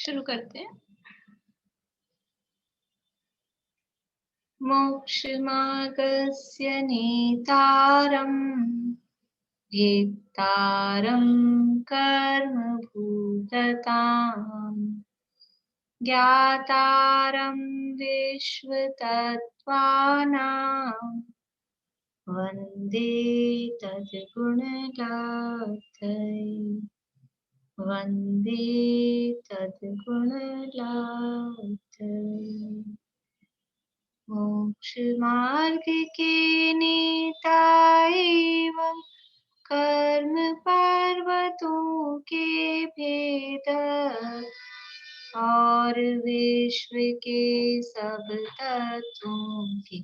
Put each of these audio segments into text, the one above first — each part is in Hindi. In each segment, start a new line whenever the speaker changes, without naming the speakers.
शुरू करते हैं। मोक्षमार्गस्य नेतारम् भेत्तारं कर्मभूतताम् ज्ञातारं विश्वतत्त्वानां वन्दे तद्गुणगात्रये वन्दे तद्गुणगात्रये। मोक्षमार्ग के नेता एवं कर्म पर्वतों के भेदक और विश्व के सब तत्वों के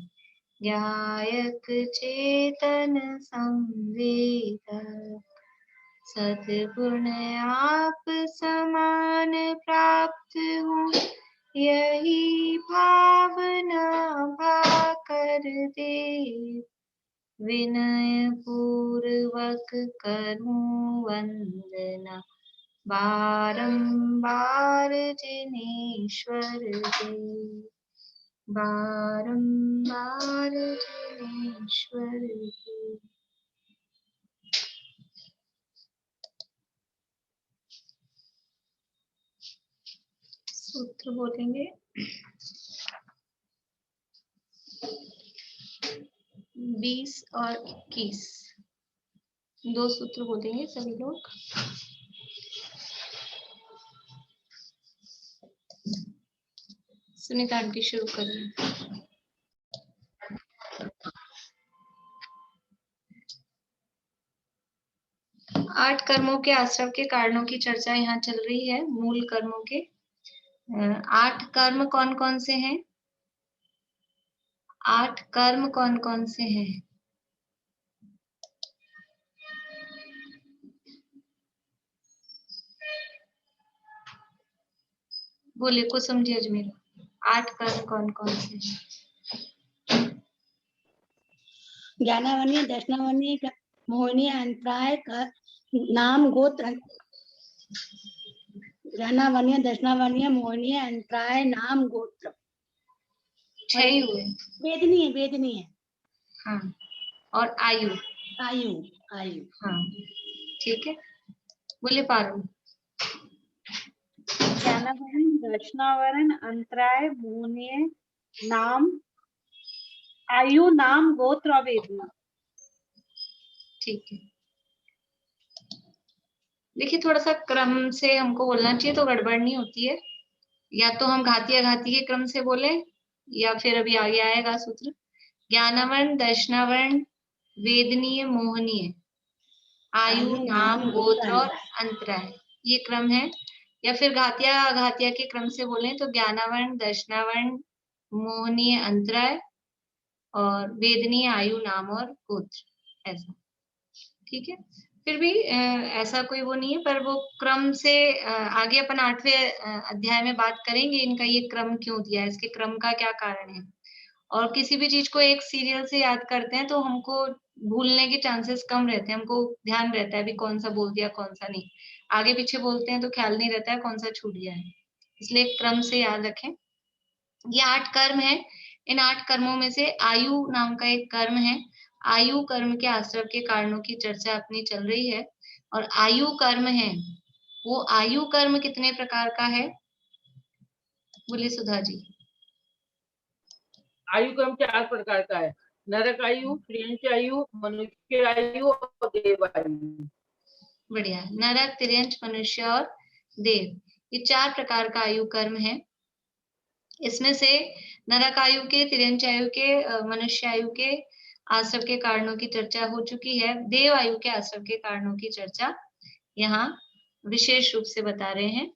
ज्ञायक चेतन संवेदक सद्गुण आप समान प्राप्त हो यही भावना भाकर दे विनय पूर्वक करूं वंदना बारंबार जिनेश्वर दे बारंबार जिनेश्वर दे। सूत्र बोलेंगे 20 और 21, दो सूत्र बोलेंगे सभी लोग। सुनीता आंटी शुरू करिए। 8 कर्मों के आश्रव के कारणों की चर्चा यहाँ चल रही है। मूल कर्मों के 8 कर्म कौन कौन से हैं? 8 कर्म कौन कौन से हैं? बोलिए, कुछ समझिए अजमेर। 8 कर्म कौन कौन से हैं?
ज्ञानावनी, दर्शनावनी, मोहिनी, अंतराय, नाम, गोत्र। ज्ञानावनी, दर्शनावनी, मोहिनी, अंतराय, नाम, गोत्र।
6 ही हुए।
वेदनी है।
हाँ, और आयु।
आयु।
हाँ, ठीक है। बोलिए पारुल।
ज्ञानावरण, दर्शनावरण, अंतराय, मोहनीय, नाम, आयु, नाम, गोत्र और वेदना।
ठीक है। देखिए, थोड़ा सा क्रम से हमको बोलना चाहिए तो गड़बड़ नहीं होती है। या तो हम घाती अघाती के क्रम से बोले या फिर अभी आगे आएगा सूत्र। ज्ञानावरण, दर्शनावरण, वेदनीय, मोहनीय, आयु, नाम, गोत्र और अंतराय, ये क्रम है। या फिर घातिया अघातिया के क्रम से बोले तो ज्ञानावरण, दर्शनावरण, मोहनीय, अंतराय और वेदनीय, आयु, नाम और गोत्र, ऐसा। ठीक है। फिर भी ऐसा कोई वो नहीं है, पर वो क्रम से आगे अपन 8वें अध्याय में बात करेंगे इनका ये क्रम क्यों दिया है, इसके क्रम का क्या कारण है। और किसी भी चीज को एक सीरियल से याद करते हैं तो हमको भूलने के चांसेस कम रहते हैं, हमको ध्यान रहता है भी कौन सा बोल दिया कौन सा नहीं। आगे पीछे बोलते हैं तो ख्याल नहीं रहता है कौन सा छूट गया है, इसलिए क्रम से याद रखें। ये 8 कर्म है। इन 8 कर्मों में से आयु नाम का एक कर्म है। आयु कर्म के आश्रव के कारणों की चर्चा अपनी चल रही है। और आयु कर्म है, वो आयु कर्म कितने प्रकार का है? बोलिए सुधा जी।
आयु कर्म 4 प्रकार का है। नरक आयु, त्रियंच आयु, मनुष्य आयु और देव आयु।
बढ़िया। नरक, तिर्यंच, मनुष्य और देव, ये 4 प्रकार का आयु कर्म है। इसमें से नरक आयु के, तिर्यंच आयु के, मनुष्य आयु के आश्रव के कारणों की चर्चा हो चुकी है। देव आयु के आश्रव के कारणों की चर्चा यहाँ विशेष रूप से बता रहे हैं।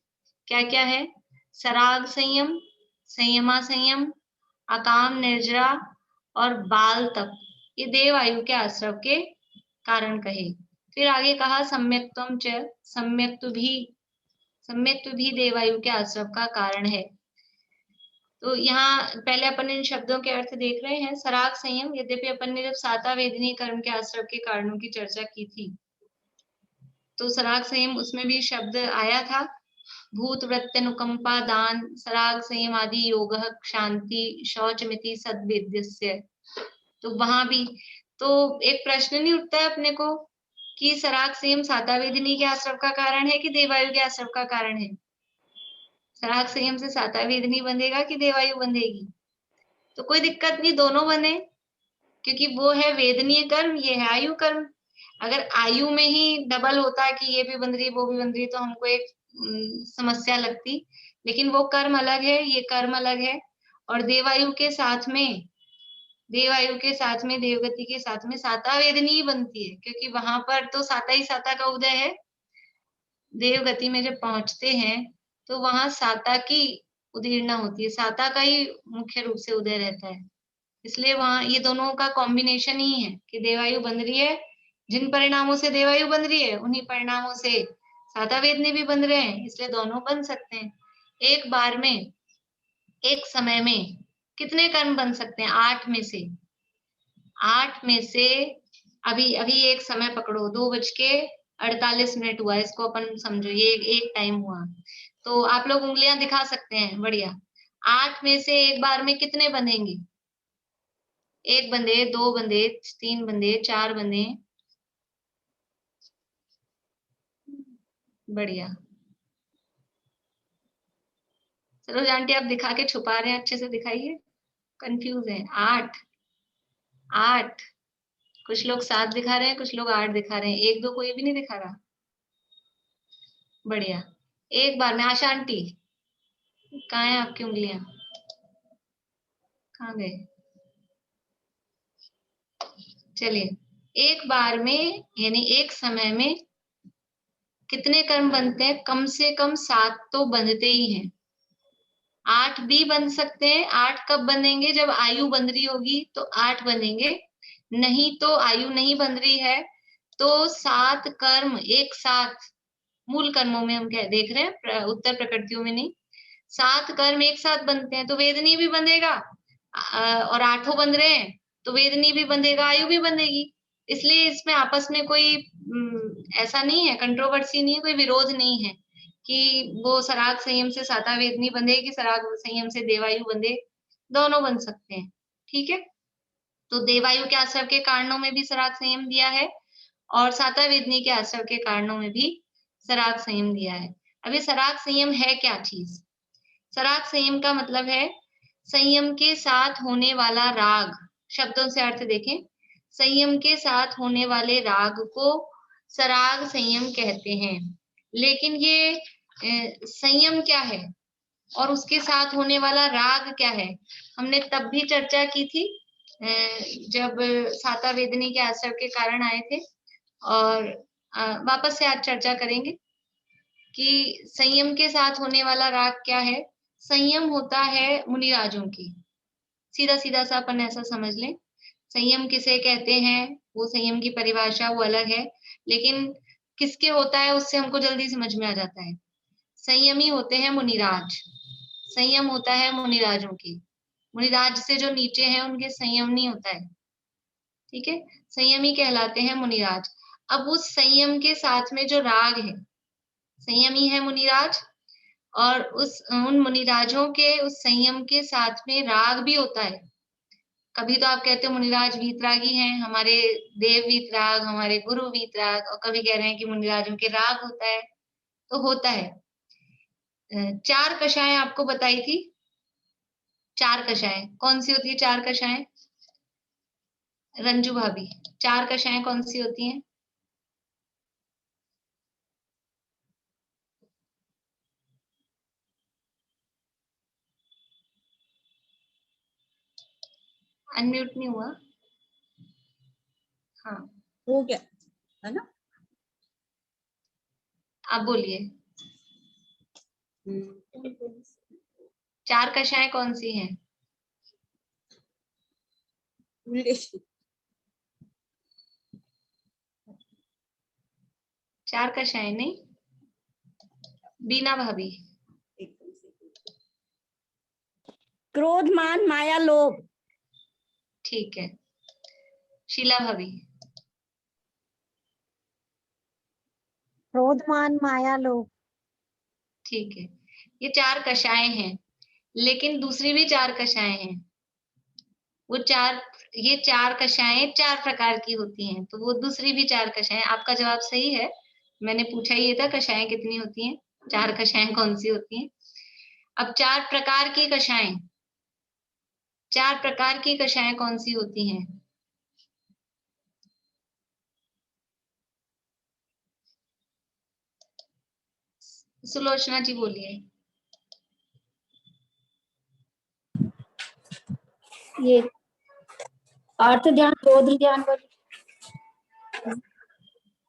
क्या क्या है? सराग संयम, संयमा संयम, अकाम निर्जरा और बाल तप, ये देव आयु के आश्रव के कारण कहे। फिर आगे कहा सम्यक्त्वम च, सम्यक्त्व भी देवायु के आश्रव का कारण है। तो यहाँ पहले अपन इन शब्दों के अर्थ देख रहे हैं। सराग संयम, यद्यपि अपन ने जब 7वां वेदनीय कर्म के आश्रव के कारणों की चर्चा की थी तो सराग संयम उसमें भी शब्द आया था। भूत वृत्ति अनुकंपा दान सराग संयम आदि योग शांति शौचमिति सद्वेद्यस्य। तो वहां भी तो एक प्रश्न नहीं उठता है अपने को कि सराग संयम सातावेदिनी के आश्रव का कारण है कि देवायु के आश्रव का कारण है। सराग संयम से सातावेदिनी बंधेगा कि देवायु बंधेगी? तो कोई दिक्कत नहीं, दोनों बने, क्योंकि वो है वेदनीय कर्म, ये है आयु कर्म। अगर आयु में ही डबल होता कि ये भी बंध रही वो भी बंध रही तो हमको एक समस्या लगती, लेकिन वो कर्म अलग है, ये कर्म अलग है। और देवायु के साथ में देवगति के साथ में साता वेदनी ही बनती है, क्योंकि वहां पर तो साता ही साता का उदय है। देवगति में जब पहुंचते हैं तो वहां साता की उदीर्णा होती है, साता का ही मुख्य रूप से उदय रहता है। इसलिए वहां ये दोनों का कॉम्बिनेशन ही है कि देवायु बन रही है, जिन परिणामों से देवायु बन रही है उन्हीं परिणामों से सातावेदनी भी बन रहे हैं, इसलिए दोनों बन सकते हैं। एक बार में एक समय में कितने कर्म बन सकते हैं? 8 में से अभी एक समय पकड़ो, 2:48 हुआ, इसको अपन समझो ये एक टाइम हुआ, तो आप लोग उंगलियां दिखा सकते हैं, बढ़िया। 8 में से एक बार में कितने बंधेंगे? 1 बंधे, 2 बंधे, 3 बंधे, 4 बंधे, बढ़िया। सरोज आंटी आप दिखा के छुपा रहे हैं, अच्छे से दिखाइए, कंफ्यूज है। 8 कुछ लोग 7 दिखा रहे हैं, कुछ लोग 8 दिखा रहे हैं, 1 2 कोई भी नहीं दिखा रहा, बढ़िया। एक बार में आशा आंटी कहाँ है आपकी उंगलियां, कहाँ गए? चलिए, एक बार में यानी एक समय में कितने कर्म बनते हैं? कम से कम 7 तो बंधते ही हैं। 8 भी बन सकते हैं। 8 कब बनेंगे? जब आयु बंध रही होगी तो 8 बनेंगे, नहीं तो आयु नहीं बन रही है तो 7 कर्म एक साथ, मूल कर्मों में हम क्या देख रहे हैं, उत्तर प्रकृतियों में नहीं, 7 कर्म एक साथ बनते हैं तो वेदनी भी बंधेगा, और 8 बंध रहे हैं तो वेदनी भी बंधेगा, आयु भी बंधेगी। इसलिए इसमें आपस में कोई ऐसा नहीं है, कंट्रोवर्सी नहीं है, कोई विरोध नहीं है कि वो सराग संयम से साता वेदनी बंधे कि सराग संयम से देवायु बंधे, दोनों बन सकते हैं। ठीक है, तो देवायु के आश्रव के कारणों में भी सराग संयम दिया है और साता वेदनी के आश्रव के कारणों में भी सराग संयम दिया है। अभी सराग संयम है क्या चीज? सराग संयम का मतलब है संयम के साथ होने वाला राग। शब्दों से अर्थ देखें, संयम के साथ होने वाले राग को सराग संयम कहते हैं। लेकिन ये संयम क्या है और उसके साथ होने वाला राग क्या है, हमने तब भी चर्चा की थी जब साता वेदनी के आश्रव के कारण आए थे, और वापस से आज चर्चा करेंगे कि संयम के साथ होने वाला राग क्या है। संयम होता है मुनिराजों की, सीधा सीधा सा अपन ऐसा समझ लें। संयम किसे कहते हैं, वो संयम की परिभाषा वो अलग है, लेकिन किसके होता है उससे हमको जल्दी समझ में आ जाता है। संयमी होते हैं मुनिराज, संयम होता है मुनिराजों की, मुनिराज से जो नीचे हैं उनके संयम नहीं होता है। ठीक है, संयमी कहलाते हैं मुनिराज। अब उस संयम के साथ में जो राग है, संयमी है मुनिराज, और उन मुनिराजों के उस संयम के साथ में राग भी होता है। कभी तो आप कहते हो मुनिराज वीतरागी हैं, हमारे देव वीतराग, हमारे गुरु वीतराग, और कभी कह रहे हैं कि मुनिराजों के राग होता है, तो होता है। 4 कषाएं आपको बताई थी, 4 कषाएं कौन सी होती है? 4 कषाएं रंजू भाभी, 4 कषाएं कौन सी होती हैं? अनम्यूट नहीं हुआ? हाँ
हो गया है ना?
आप बोलिए, 4 कषाएं कौन सी हैं? चार कषाएं नहीं, बीना भाभी?
क्रोध मान माया लोभ।
ठीक है, शीला भाभी?
क्रोध मान माया लोभ।
ठीक है, ये 4 कषाय हैं, लेकिन दूसरी भी 4 कषाय हैं। ये 4 कषायें 4 प्रकार की होती हैं, तो वो दूसरी भी 4 कषायें। आपका जवाब सही है। मैंने पूछा ये था कषायें कितनी होती हैं, 4 कषायें कौन सी होती हैं। अब 4 प्रकार की कषायें, 4 प्रकार की कषायें कौन सी होती हैं? सुलोचना जी बोलिए।
ये अर्थ ध्यान, बोध ध्यान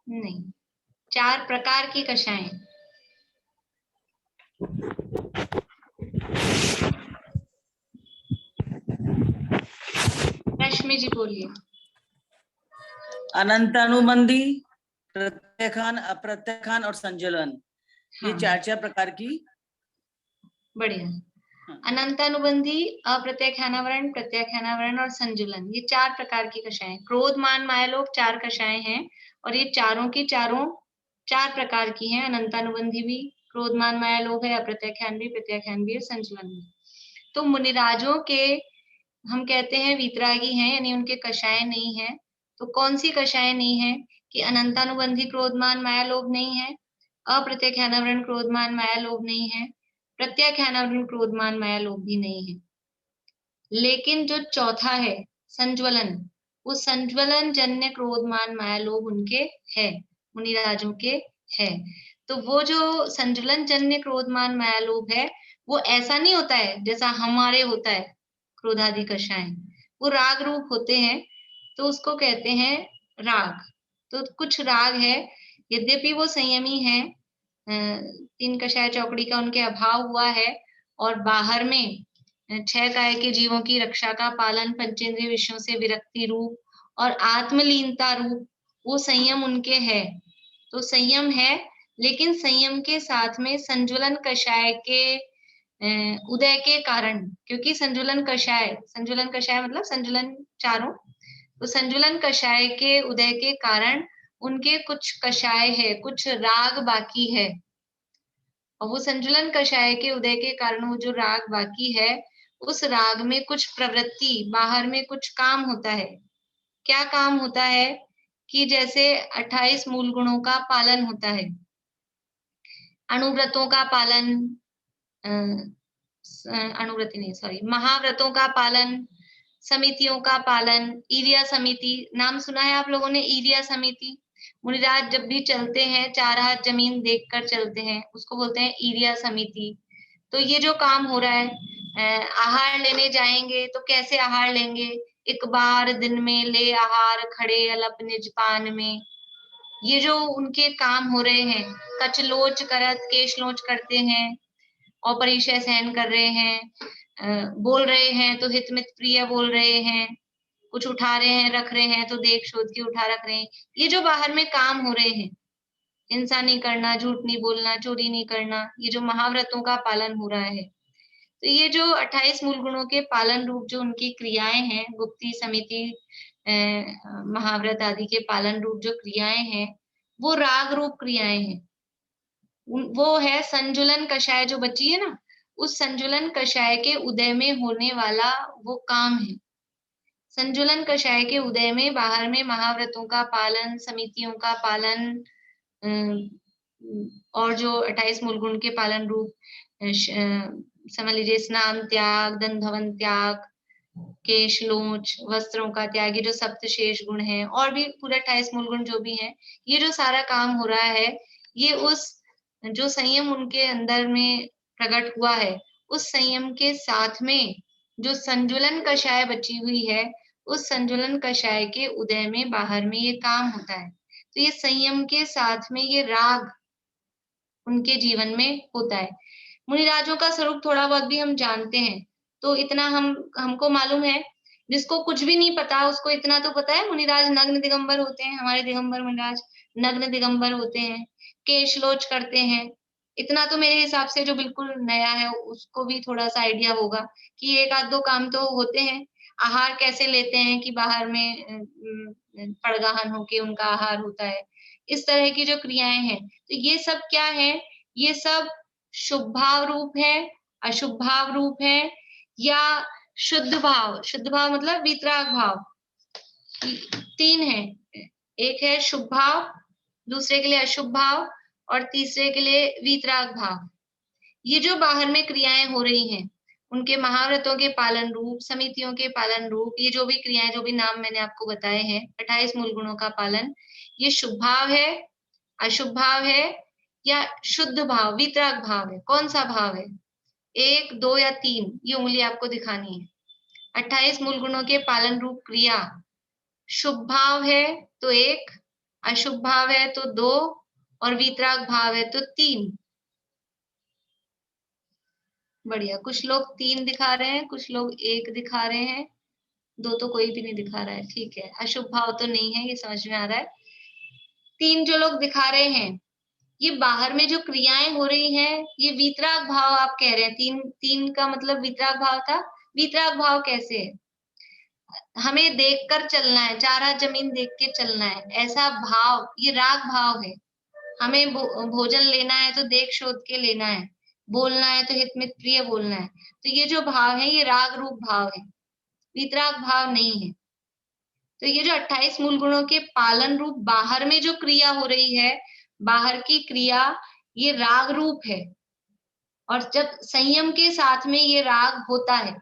नहीं, 4 प्रकार की कषायें। रश्मि जी बोलिए।
अनंतानुबंधी, प्रत्याख्यान, अप्रत्याख्यान और संजलन, ये
हाँ,
4 प्रकार की।
बढ़िया।
हाँ।
अनंतानुबंधी, अप्रत्याख्यानावरण, प्रत्याख्यानावरण और संजुलन, ये 4 प्रकार की कषायें। क्रोध मान मायालोभ 4 कषायें हैं और ये चारों की चारों 4 प्रकार की हैं। अनंतानुबंधी भी, क्रोध मान मायालोभ है, अप्रत्याख्यान भी, प्रत्याख्यान भी और संजुलन भी। तो मुनिराजों के हम कहते हैं वीतरागी हैं, यानी उनके कषाय नहीं है। तो कौन सी कषाय नहीं है? कि अनंतानुबंधी क्रोधमान माया लोभ नहीं है, अप्रत्याख्यानावरण क्रोधमान माया लोभ नहीं है, प्रत्याख्यानावरण क्रोधमान माया लोभ भी नहीं है। लेकिन जो चौथा है संज्वलन, वो संज्वलन जन्य क्रोधमान माया लोभ उनके है, मुनिराजों के है। तो वो जो संज्वलन जन्य क्रोधमान माया लोभ है, वो ऐसा नहीं होता है जैसा हमारे होता है क्रोधादि कषाय, वो राग रूप होते हैं, तो उसको कहते हैं राग। तो कुछ राग है, यद्यपि वो संयमी है, 3 कषाय चौकड़ी का उनके अभाव हुआ है, और बाहर में 6 काय के जीवों की रक्षा का पालन, पंचेंद्रिय विषयों से विरक्ति रूप और आत्मलीनता रूप वो संयम उनके है। तो संयम है, लेकिन संयम के साथ में संज्वलन कषाय के उदय के कारण, क्योंकि संजुलन कषाय मतलब संजुलन चारों, तो संजुलन कषाय के उदय के कारण उनके कुछ कषाय है, कुछ राग बाकी है, और वो संजुलन कषाय के उदय के कारण वो जो राग बाकी है, उस राग में कुछ प्रवृत्ति, बाहर में कुछ काम होता है। क्या काम होता है? कि जैसे 28 मूल गुणों का पालन होता है, अणुव्रतों का पालन, अणुव्रति नहीं सॉरी महाव्रतों का पालन, समितियों का पालन, ईरिया समिति, नाम सुना है आप लोगों ने ईरिया समिति? मुनिराज जब भी चलते हैं 4 हाथ जमीन देखकर चलते हैं, उसको बोलते हैं ईरिया समिति। तो ये जो काम हो रहा है, आहार लेने जाएंगे तो कैसे आहार लेंगे? एक बार दिन में ले आहार, खड़े अलप निज पान में। ये जो उनके काम हो रहे हैं, कचलोच करत केश लोच करते हैं, और परिचय सहन कर रहे हैं, बोल रहे हैं तो हितमित प्रिय बोल रहे हैं, कुछ उठा रहे हैं रख रहे हैं तो देख शोध के उठा रख रहे हैं। ये जो बाहर में काम हो रहे हैं, हिंसा नहीं करना, झूठ नहीं बोलना, चोरी नहीं करना, ये जो महाव्रतों का पालन हो रहा है, तो ये जो 28 मूल गुणों के पालन रूप जो उनकी क्रियाएं हैं, गुप्ती समिति महाव्रत आदि के पालन रूप जो क्रियाएं हैं, वो राग रूप क्रियाएं हैं। वो है संजुलन कषाय जो बची है ना, उस संजुलन कषाय के उदय में होने वाला वो काम है। संजुलन कषाय के उदय में बाहर में महाव्रतों का पालन, समितियों का पालन, और जो 28 मूल गुण के पालन रूप समझ लीजिए स्नान त्याग, दंधवन त्याग, केश लोच, वस्त्रों का त्याग, ये जो सप्त शेष गुण है, और भी पूरा 28 मूल गुण जो भी है, ये जो सारा काम हो रहा है, ये उस जो संयम उनके अंदर में प्रकट हुआ है, उस संयम के साथ में जो संजुलन कषाय बची हुई है, उस संजुलन कषाय के उदय में बाहर में ये काम होता है। तो ये संयम के साथ में ये राग उनके जीवन में होता है। मुनिराजों का स्वरूप थोड़ा बहुत भी हम जानते हैं, तो इतना हमको मालूम है। जिसको कुछ भी नहीं पता उसको इतना तो पता है, मुनिराज नग्न दिगंबर होते हैं, हमारे दिगंबर मुनिराज नग्न दिगंबर होते हैं, केशलोच करते हैं। इतना तो मेरे हिसाब से जो बिल्कुल नया है उसको भी थोड़ा सा आइडिया होगा कि एक आध दो काम तो होते हैं। आहार कैसे लेते हैं कि बाहर में पड़गाहन होके उनका आहार होता है, इस तरह की जो क्रियाएं हैं, तो ये सब क्या है? ये सब शुभ भाव रूप है, अशुभ भाव रूप है, या शुद्ध भाव मतलब वीतराग भाव। तीन है, एक है शुभ भाव, दूसरे के लिए अशुभ भाव और तीसरे के लिए वीतराग भाव। ये जो बाहर में क्रियाएं हो रही हैं उनके महाव्रतों के पालन रूप, समितियों के पालन रूप, ये जो भी क्रियाएं, जो भी नाम मैंने आपको बताए हैं, 28 मूल गुणों का पालन, ये शुभ भाव है, अशुभ भाव है या शुद्ध भाव वीतराग भाव है? कौन सा भाव है? 1, 2 या 3, ये उंगली आपको दिखानी है। 28 मूल गुणों के पालन रूप क्रिया शुभ भाव है तो 1, अशुभ भाव है तो 2 और वीतराग भाव है तो 3। बढ़िया, कुछ लोग 3 दिखा रहे हैं, कुछ लोग 1 दिखा रहे हैं, 2 तो कोई भी नहीं दिखा रहा है। ठीक है, अशुभ भाव तो नहीं है, ये समझ में आ रहा है। 3 जो लोग दिखा रहे हैं, ये बाहर में जो क्रियाएं हो रही हैं, ये वीतराग भाव आप कह रहे हैं। 3 का मतलब वीतराग भाव था। वीतराग भाव कैसे है? हमें देखकर चलना है, 4 हाथ जमीन देख के चलना है, ऐसा भाव, ये राग भाव है। हमें भोजन लेना है तो देख शोध के लेना है, बोलना है तो हित मित प्रिय बोलना है। तो ये जो भाव है ये राग रूप भाव है, वीतराग भाव नहीं है। तो ये जो 28 मूल गुणों के पालन रूप बाहर में जो क्रिया हो रही है, बाहर की क्रिया, ये राग रूप है। और जब संयम के साथ में ये राग होता है,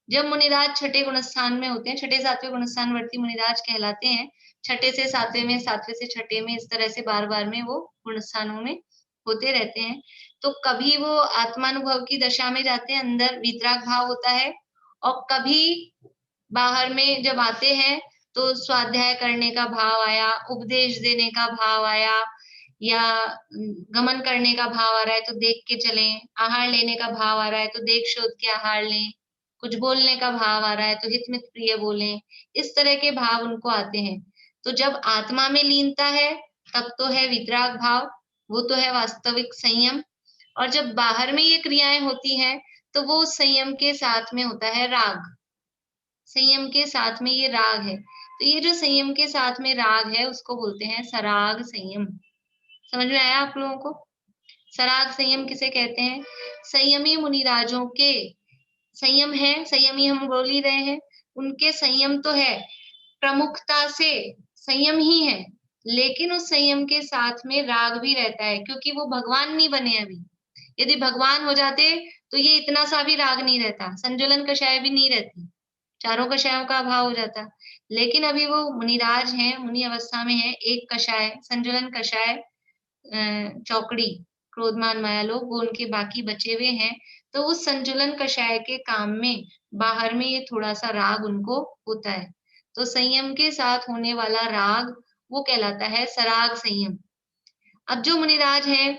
जब मुनिराज छठे गुणस्थान में होते हैं, छठे सातवें गुणस्थान वर्ती मुनिराज कहलाते हैं। छठे से सातवें में, सातवें से छठे में, इस तरह से बार बार में वो गुणस्थानों में होते रहते हैं। तो कभी वो आत्मानुभव की दशा में जाते हैं, अंदर वीतराग भाव होता है, और कभी बाहर में जब आते हैं तो स्वाध्याय करने का भाव आया, उपदेश देने का भाव आया, या गमन करने का भाव आ रहा है तो देख के चलें, आहार लेने का भाव आ रहा है तो देख शोध के आहार लें, कुछ बोलने का भाव आ रहा है तो हित मित प्रिय बोलें, इस तरह के भाव उनको आते हैं। तो जब आत्मा में लीनता है तब तो है वीतराग भाव, वो तो है वास्तविक संयम। और जब बाहर में ये क्रियाएं होती हैं तो वो संयम के साथ में होता है राग, संयम के साथ में ये राग है। तो ये जो संयम के साथ में राग है उसको बोलते हैं सराग संयम। समझ में आया आप लोगों को? सराग संयम किसे कहते हैं? संयमी मुनिराजों के संयम है, संयमी हम बोल ही रहे हैं, उनके संयम तो है, प्रमुखता से संयम ही है, लेकिन उस संयम के साथ में राग भी रहता है, क्योंकि वो भगवान नहीं बने अभी। यदि भगवान हो जाते तो ये इतना सा भी राग नहीं रहता, संजुलन कषाय भी नहीं रहती, चारों कषायों का अभाव हो जाता। लेकिन अभी वो मुनिराज हैं, मुनि अवस्था में है, एक कषाय संजुलन कषाय चौकड़ी क्रोधमान माया लोग, वो उनके बाकी बचे हुए हैं। तो उस संजुलन कषाय के काम में बाहर में ये थोड़ा सा राग उनको होता है। तो संयम के साथ होने वाला राग वो कहलाता है सराग संयम। अब जो मुनिराज हैं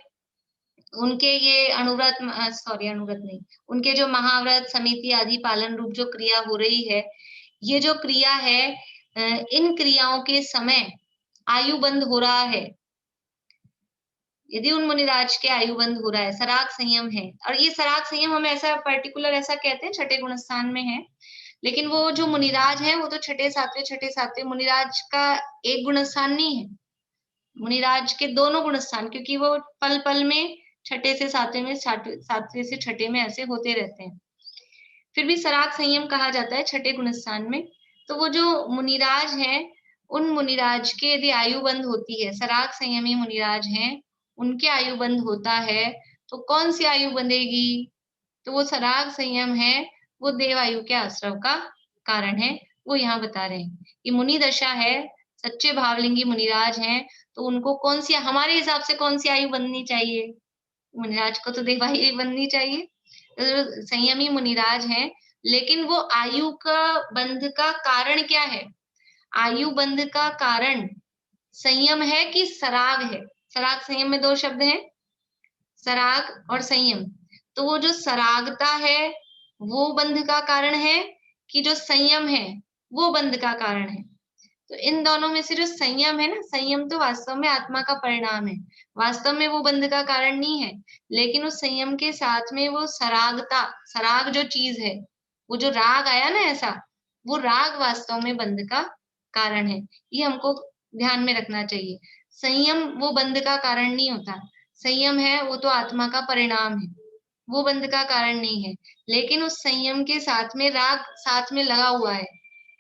उनके ये अनुव्रत नहीं, उनके जो महाव्रत समिति आदि पालन रूप जो क्रिया हो रही है, ये जो क्रिया है, इन क्रियाओं के समय आयु बंद हो रहा है। यदि उन मुनिराज के आयु बंद हो रहा है, सराग संयम है, और ये सराग संयम हम ऐसा पर्टिकुलर ऐसा कहते हैं छठे गुणस्थान में है, लेकिन वो जो मुनिराज है वो तो छठे सातवें मुनिराज का एक गुणस्थान नहीं है, मुनिराज के दोनों गुणस्थान, क्योंकि वो पल पल में छठे से सातवें में, सातवें से छठे में ऐसे होते रहते हैं। फिर भी सराग संयम कहा जाता है छठे गुणस्थान में। तो वो जो मुनिराज हैं, उन मुनिराज के यदि आयु बंद होती है, सराग संयमी मुनिराज हैं, उनके आयु बंद होता है, तो कौन सी आयु बंधेगी? तो वो सराग संयम है, वो देव आयु के आश्रव का कारण है। वो यहाँ बता रहे हैं कि मुनि दशा है, सच्चे भावलिंगी मुनिराज हैं, तो उनको कौन सी, हमारे हिसाब से कौन सी आयु बननी चाहिए? मुनिराज को तो देव आयु बननी चाहिए। तो संयमी मुनिराज हैं, लेकिन वो आयु का बंध का कारण क्या है? आयु बंध का कारण संयम है कि सराग है? सराग संयम में 2 शब्द हैं, सराग और संयम। तो वो जो सरागता है वो बंध का कारण है कि जो संयम है वो बंध का कारण है? तो इन दोनों में से जो संयम है ना, संयम तो वास्तव में आत्मा का परिणाम है, वास्तव में वो बंध का कारण नहीं है, लेकिन उस संयम के साथ में वो सरागता, सराग जो चीज है, वो जो राग आया ना ऐसा, वो राग वास्तव में बंध का कारण है। ये हमको ध्यान में रखना चाहिए। संयम वो बंध का कारण नहीं होता, संयम है वो तो आत्मा का परिणाम है, वो बंध का कारण नहीं है। लेकिन उस संयम के साथ में राग साथ में लगा हुआ है,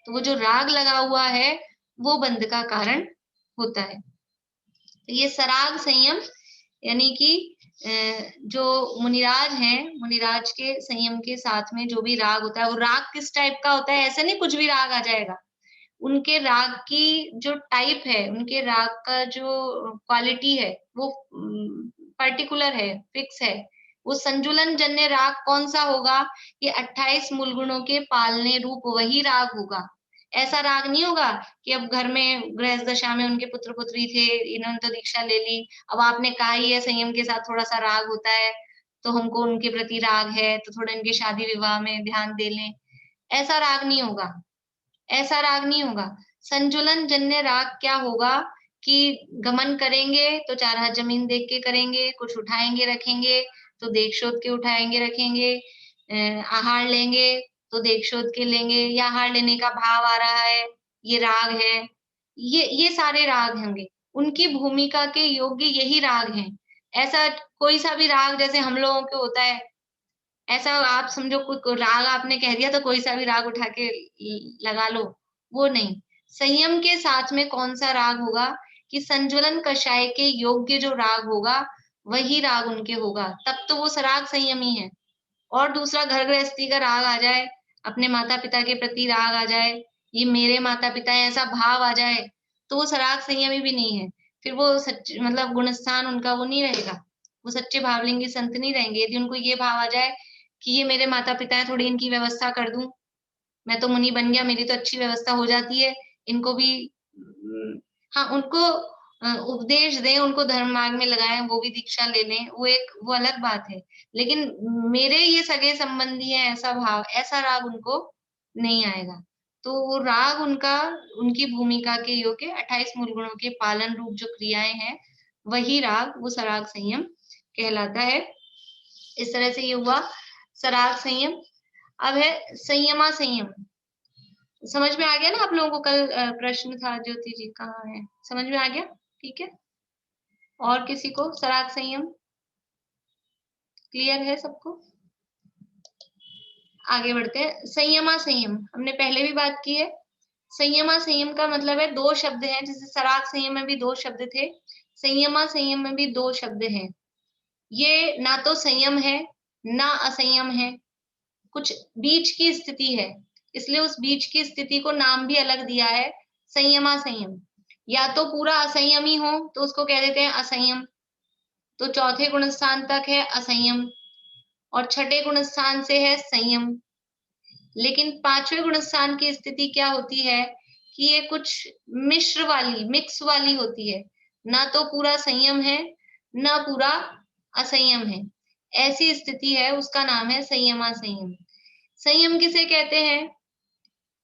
तो वो जो राग लगा हुआ है वो बंध का कारण होता है। तो ये सराग संयम यानी कि जो मुनिराज हैं, मुनिराज के संयम के साथ में जो भी राग होता है, वो राग किस टाइप का होता है, ऐसा नहीं कुछ भी राग आ जाएगा। उनके राग की जो टाइप है, उनके राग का जो क्वालिटी है वो पर्टिकुलर है, फिक्स है। वो संजुलन जन्य राग कौन सा होगा, ये 28 मूल गुणों के पालने रूप वही राग होगा। ऐसा राग नहीं होगा कि अब घर में गृहस्थ दशा में उनके पुत्र पुत्री थे, इन्होंने तो दीक्षा ले ली, अब आपने कहा ही है संयम के साथ थोड़ा सा राग होता है तो हमको उनके प्रति राग है तो थोड़ा इनके शादी विवाह में ध्यान दे लें। ऐसा राग नहीं होगा, ऐसा राग नहीं होगा। संजुलन जन्य राग क्या होगा कि गमन करेंगे तो 4 हाथ जमीन देख के करेंगे, कुछ उठाएंगे रखेंगे तो देख शोध के उठाएंगे रखेंगे, आहार लेंगे तो देख शोध के लेंगे, या आहार लेने का भाव आ रहा है, ये राग है। ये सारे राग होंगे, उनकी भूमिका के योग्य यही राग हैं। ऐसा कोई सा भी राग जैसे हम लोगों के होता है, ऐसा आप समझो कोई राग आपने कह दिया तो कोई सा भी राग उठा के लगा लो, वो नहीं। संयम के साथ में कौन सा राग होगा कि संजुलन कषाय के योग्य जो राग होगा वही राग उनके होगा, तब तो वो सराग संयमी है। और दूसरा घर गृहस्थी का राग आ जाए, अपने माता पिता के प्रति राग आ जाए, ये मेरे माता पिता है ऐसा भाव आ जाए, तो वो सराग संयमी भी नहीं है। फिर वो सच मतलब गुणस्थान उनका वो नहीं रहेगा, वो सच्चे भावलिंगी संत नहीं रहेंगे। यदि उनको ये भाव आ जाए कि ये मेरे माता पिता है, थोड़ी इनकी व्यवस्था कर दूं, मैं तो मुनि बन गया, मेरी तो अच्छी व्यवस्था हो जाती है, इनको भी हाँ उनको उपदेश दें, उनको धर्म मार्ग में लगाएं, वो भी दीक्षा ले लें, वो अलग बात है। लेकिन मेरे ये सगे संबंधी है ऐसा भाव, ऐसा राग उनको नहीं आएगा। तो वो राग उनका उनकी भूमिका के योग्य 28 मूल गुणों के पालन रूप जो क्रियाएं हैं वही राग, वो सराग संयम कहलाता है। इस तरह से ये हुआ सराग संयम। अब है संयमा संयम। समझ में आ गया ना आप लोगों को? कल प्रश्न था ज्योति जी, कहाँ है, समझ में आ गया? ठीक है। और किसी को सराग संयम क्लियर है सबको? आगे बढ़ते हैं। संयमा संयम हमने पहले भी बात की है। संयमा संयम का मतलब है 2 शब्द हैं, जैसे सराग संयम में भी 2 शब्द थे, संयमा संयम में भी 2 शब्द हैं। ये ना तो संयम है ना असंयम है, कुछ बीच की स्थिति है, इसलिए उस बीच की स्थिति को नाम भी अलग दिया है संयमा संयम। या तो पूरा असंयमी हो तो उसको कह देते हैं असंयम, तो चौथे गुण स्थान तक है असंयम और छठे गुण स्थान से है संयम। लेकिन 5वें गुण स्थान की स्थिति क्या होती है कि ये कुछ मिश्र वाली, मिक्स वाली होती है, ना तो पूरा संयम है ना पूरा असंयम है, ऐसी स्थिति है, उसका नाम है संयमा संयम। संयम किसे कहते हैं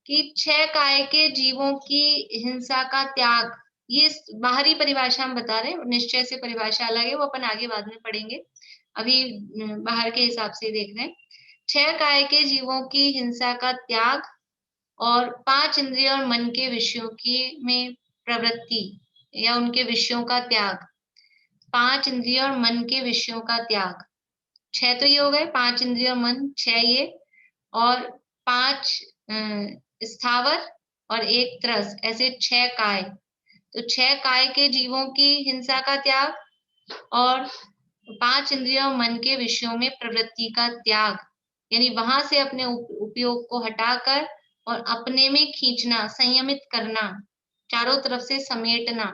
कि 6 काय के जीवों की हिंसा का त्याग, ये बाहरी परिभाषा हम बता रहे हैं, निश्चय से परिभाषा अलग है, वो अपन आगे बाद में पढ़ेंगे, अभी बाहर के हिसाब से देख रहे हैं। 6 काय के जीवों की हिंसा का त्याग और 5 इंद्रिय और मन के विषयों की में प्रवृत्ति या उनके विषयों का त्याग, 5 इंद्रिय और मन के विषयों का त्याग। 6 तो ये हो गए, 5 इंद्रिय और मन, 6 ये, और 5 स्थावर और 1 त्रस, ऐसे 6 काय। तो 6 काय के जीवों की हिंसा का त्याग और 5 इंद्रियों मन के विषयों में प्रवृत्ति का त्याग, यानी वहां से अपने उपयोग को हटाकर और अपने में खींचना, संयमित करना, चारों तरफ से समेटना,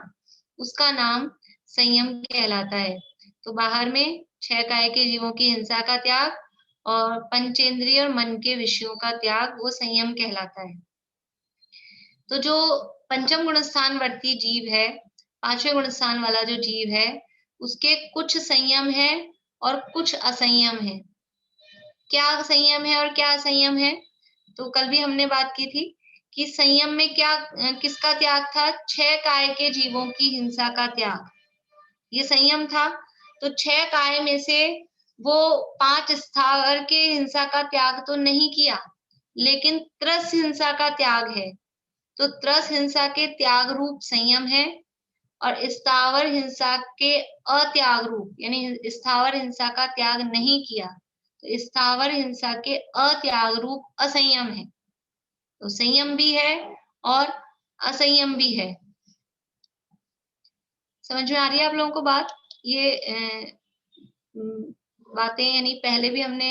उसका नाम संयम कहलाता है। तो बाहर में 6 काय के जीवों की हिंसा का त्याग और पंचेंद्रिय और मन के विषयों का त्याग, वो संयम कहलाता है। तो जो पंचम गुण स्थान वर्ती जीव है, 5वें गुण स्थान वाला जो जीव है, उसके कुछ संयम है और कुछ असंयम है। क्या संयम है और क्या असंयम है? तो कल भी हमने बात की थी कि संयम में क्या किसका त्याग था? 6 काय के जीवों की हिंसा का त्याग, ये संयम था। तो 6 काय में से वो 5 स्थावर के हिंसा का त्याग तो नहीं किया, लेकिन त्रस हिंसा का त्याग है। तो त्रस हिंसा के त्याग रूप संयम है और स्थावर हिंसा के अत्याग रूप, यानी स्थावर हिंसा का त्याग नहीं किया, तो स्थावर हिंसा के अत्याग रूप असंयम है। तो संयम भी है और असंयम भी है। समझ में आ रही है आप लोगों को बात? ये बातें यानी पहले भी हमने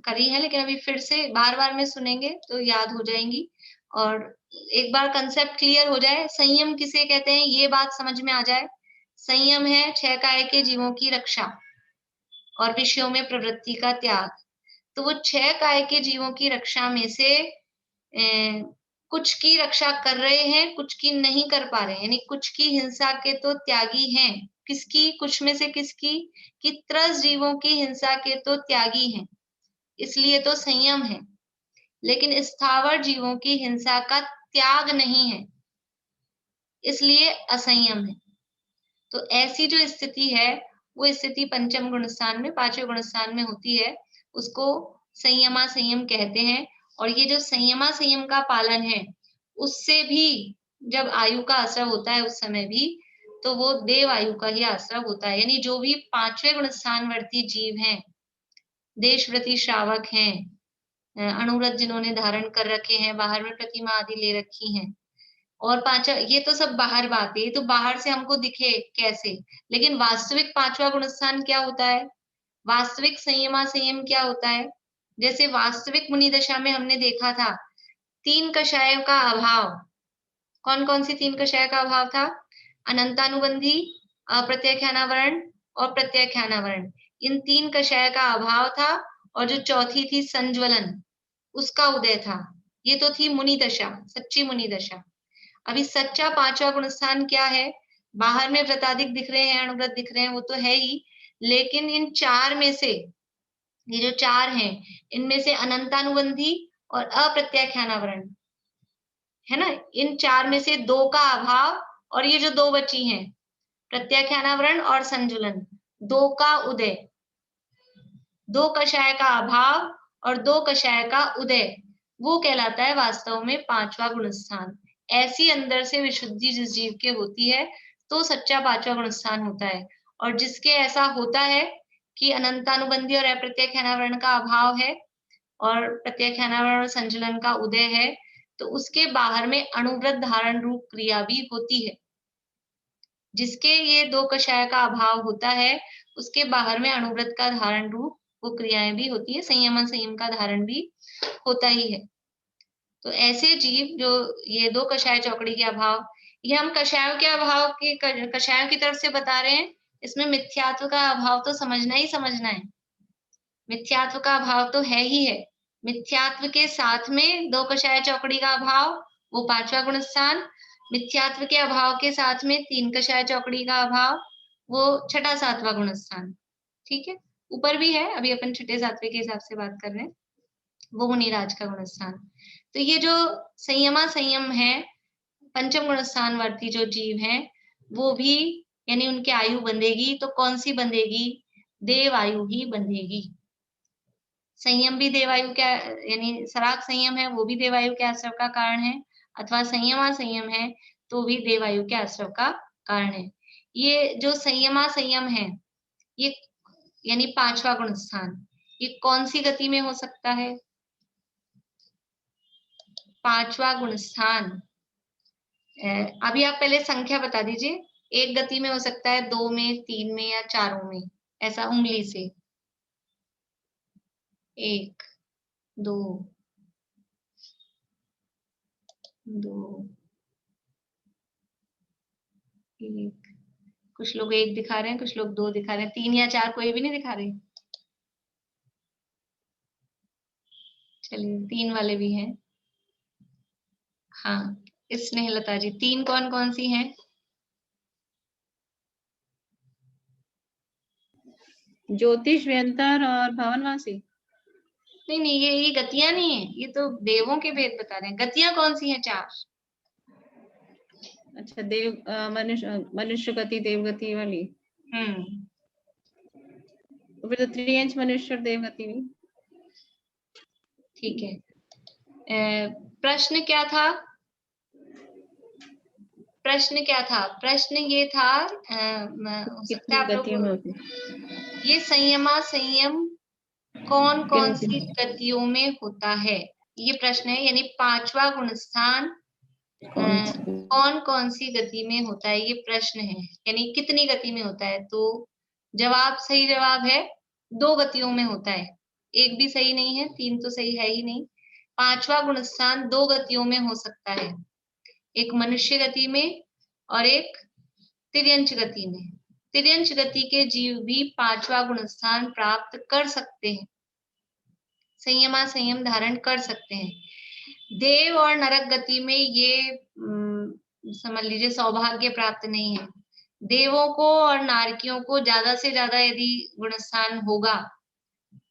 करी है, लेकिन अभी फिर से बार बार में सुनेंगे तो याद हो जाएंगी। और एक बार कंसेप्ट क्लियर हो जाए, संयम किसे कहते हैं ये बात समझ में आ जाए। संयम है 6 काय के जीवों की रक्षा और विषयों में प्रवृत्ति का त्याग। तो वो 6 काय के जीवों की रक्षा में से कुछ की रक्षा कर रहे हैं, कुछ की नहीं कर पा रहे हैं, यानी कुछ की हिंसा के तो त्यागी हैं। किसकी? कुछ में से किसकी? कि त्रस जीवों की हिंसा के तो त्यागी हैं, इसलिए तो संयम है। लेकिन स्थावर जीवों की हिंसा का त्याग नहीं है, इसलिए असंयम है। तो ऐसी जो स्थिति है वो स्थिति पंचम गुणस्थान में, 5वें गुणस्थान में होती है, उसको संयमा संयम कहते हैं। और ये जो संयमा संयम का पालन है, उससे भी जब आयु का आश्रव होता है उस समय भी, तो वो देव आयु का ही आश्रव होता है। यानी जो भी 5वें गुणस्थान वर्ती जीव हैं, देशव्रती श्रावक हैं, अनुव्रत जिन्होंने धारण कर रखे हैं, बाहर में प्रतिमा आदि ले रखी हैं, और 5, ये तो सब बाहर बात है, ये तो बाहर से हमको दिखे कैसे, लेकिन वास्तविक 5वां गुणस्थान क्या होता है? वास्तविक संयमा संयम क्या होता है? जैसे वास्तविक मुनि दशा में हमने देखा था 3 कषायों का अभाव। कौन कौन सी 3 कषाय का अभाव था? अनंतानुबंधी, अप्रत्याख्यानावरण और प्रत्याख्यानावरण। इन 3 कषाय का अभाव था, और जो चौथी थी संज्वलन, उसका उदय था। ये तो थी मुनि दशा, सच्ची मुनि दशा। अभी सच्चा 5वां गुणस्थान क्या है? बाहर में व्रताधिक दिख रहे हैं, अनुव्रत दिख रहे हैं, वो तो है ही, लेकिन इन 4 में से, ये जो 4 हैं, इनमें से अनंतानुबंधी और अप्रत्याख्यानावरण है ना, इन 4 में से 2 का अभाव, और ये जो 2 बची हैं, प्रत्याख्यानावरण और संजुलन, 2 का उदय, 2 कषाय का अभाव और 2 कषाय का उदय, वो कहलाता है वास्तव में 5वां गुणस्थान। ऐसी अंदर से विशुद्धि जिस जीव के होती है, तो सच्चा 5वां गुणस्थान होता है। और जिसके ऐसा होता है कि अनंतानुबंधी और अप्रत्याख्यानावरण का अभाव है और प्रत्याख्यानावरण और संजुलन का उदय है, तो उसके बाहर में अनुव्रत धारण रूप क्रिया भी होती है। जिसके ये 2 कषाय का अभाव होता है, उसके बाहर में अनुव्रत का धारण रूप वो क्रियाएं भी होती है, संयम संयम का धारण भी होता ही है। तो ऐसे जीव जो ये 2 कषाय चौकड़ी के अभाव, ये हम कषायों के अभाव की, कषायों की तरफ से बता रहे हैं, इसमें मिथ्यात्व का अभाव तो समझना ही समझना है। मिथ्यात्व का अभाव तो है ही है। मिथ्यात्व के साथ में 2 कषाय चौकड़ी का अभाव, वो 5वां गुणस्थान। मिथ्यात्व के अभाव के साथ में 3 कषाय चौकड़ी का अभाव, वो 6ठा 7वां गुणस्थान। ठीक है, ऊपर भी है, अभी अपन 6ठे 7वें के हिसाब से बात कर रहे हैं, वो मुनिराज का गुणस्थान। तो ये जो संयमा संयम है, पंचम गुणस्थान वर्ती जो जीव हैं, वो भी यानी उनकी आयु बंधेगी, तो कौन सी बंधेगी? देव आयु ही बंधेगी। संयम भी देवायु क्या, यानी सराग संयम है, वो भी देवायु के आश्रव का कारण है, अथवा संयमा संयम है तो भी देवायु के आश्रव का कारण है। ये जो संयमा संयम है, ये यानी 5वां गुणस्थान, ये कौन सी गति में हो सकता है? 5वां गुणस्थान, अभी आप पहले संख्या बता दीजिए। एक गति में हो सकता है, 2 में, 3 में या 4 में, ऐसा उंगली से। 1 2 2 1, कुछ लोग 1 दिखा रहे हैं, कुछ लोग 2 दिखा रहे हैं, 3 या 4 कोई भी नहीं दिखा रहे। चलिए 3 वाले भी हैं। हाँ, स्नेहलता जी, 3 कौन कौन सी हैं?
ज्योतिष, व्यंतर और भवनवासी।
नहीं नहीं, ये गतियां नहीं है, ये तो देवों के भेद बता रहे हैं। गतियां कौन सी हैं? 4।
अच्छा, देव मनुष्य गति, देवगति वाली। तो फिर तो 3 मनुष्य और देवगति भी।
ठीक है, प्रश्न क्या था? प्रश्न क्या था? प्रश्न ये था, हो सकता है
कितनी
आप लोग
गतियों में होती है?
ये संयमा संयम कौन कौन
किन
सी गतियों में होता है, ये प्रश्न है। यानी पांचवा गुणस्थान
कौन सी?
कौन कौन सी गति में होता है, ये प्रश्न है। यानी कितनी गति में होता है? तो जवाब, सही जवाब है 2 गतियों में होता है। एक भी सही नहीं है, 3 तो सही है ही नहीं। पांचवा गुणस्थान 2 गतियों में हो सकता है, एक मनुष्य गति में और एक तिर्यंच गति में। तिर्यंच गति के जीव भी पांचवा गुणस्थान प्राप्त कर सकते हैं, संयमा संयम धारण कर सकते हैं। देव और नरक गति में ये समझ लीजिए सौभाग्य प्राप्त नहीं है। देवों को और नारकियों को ज्यादा से ज्यादा यदि गुणस्थान होगा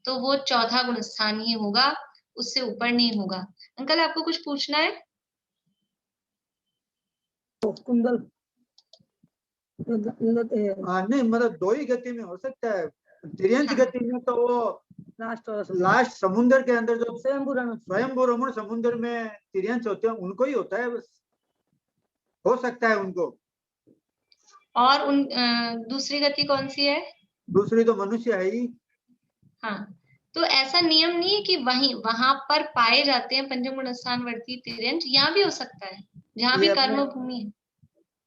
तो वो चौथा गुणस्थान ही होगा, उससे ऊपर नहीं होगा। अंकल आपको कुछ पूछना है?
कुंडल
नहीं मतलब 2 ही गति में हो सकता है। तिर्यंच
हाँ।
गति में तो वो लास्ट समुद्र के अंदर जो स्वयंभू रमण समुद्र में तिर्यंच होते हैं उनको ही होता है, बस हो सकता है उनको।
और उन दूसरी गति कौन सी है?
दूसरी तो मनुष्य है ही।
हाँ, तो ऐसा नियम नहीं है कि वहां पर पाए जाते हैं पंचम गुणस्थान वर्ती तिर्यंच, यहाँ भी हो सकता है जहाँ भी
ये अपने
कर्म भूमि है।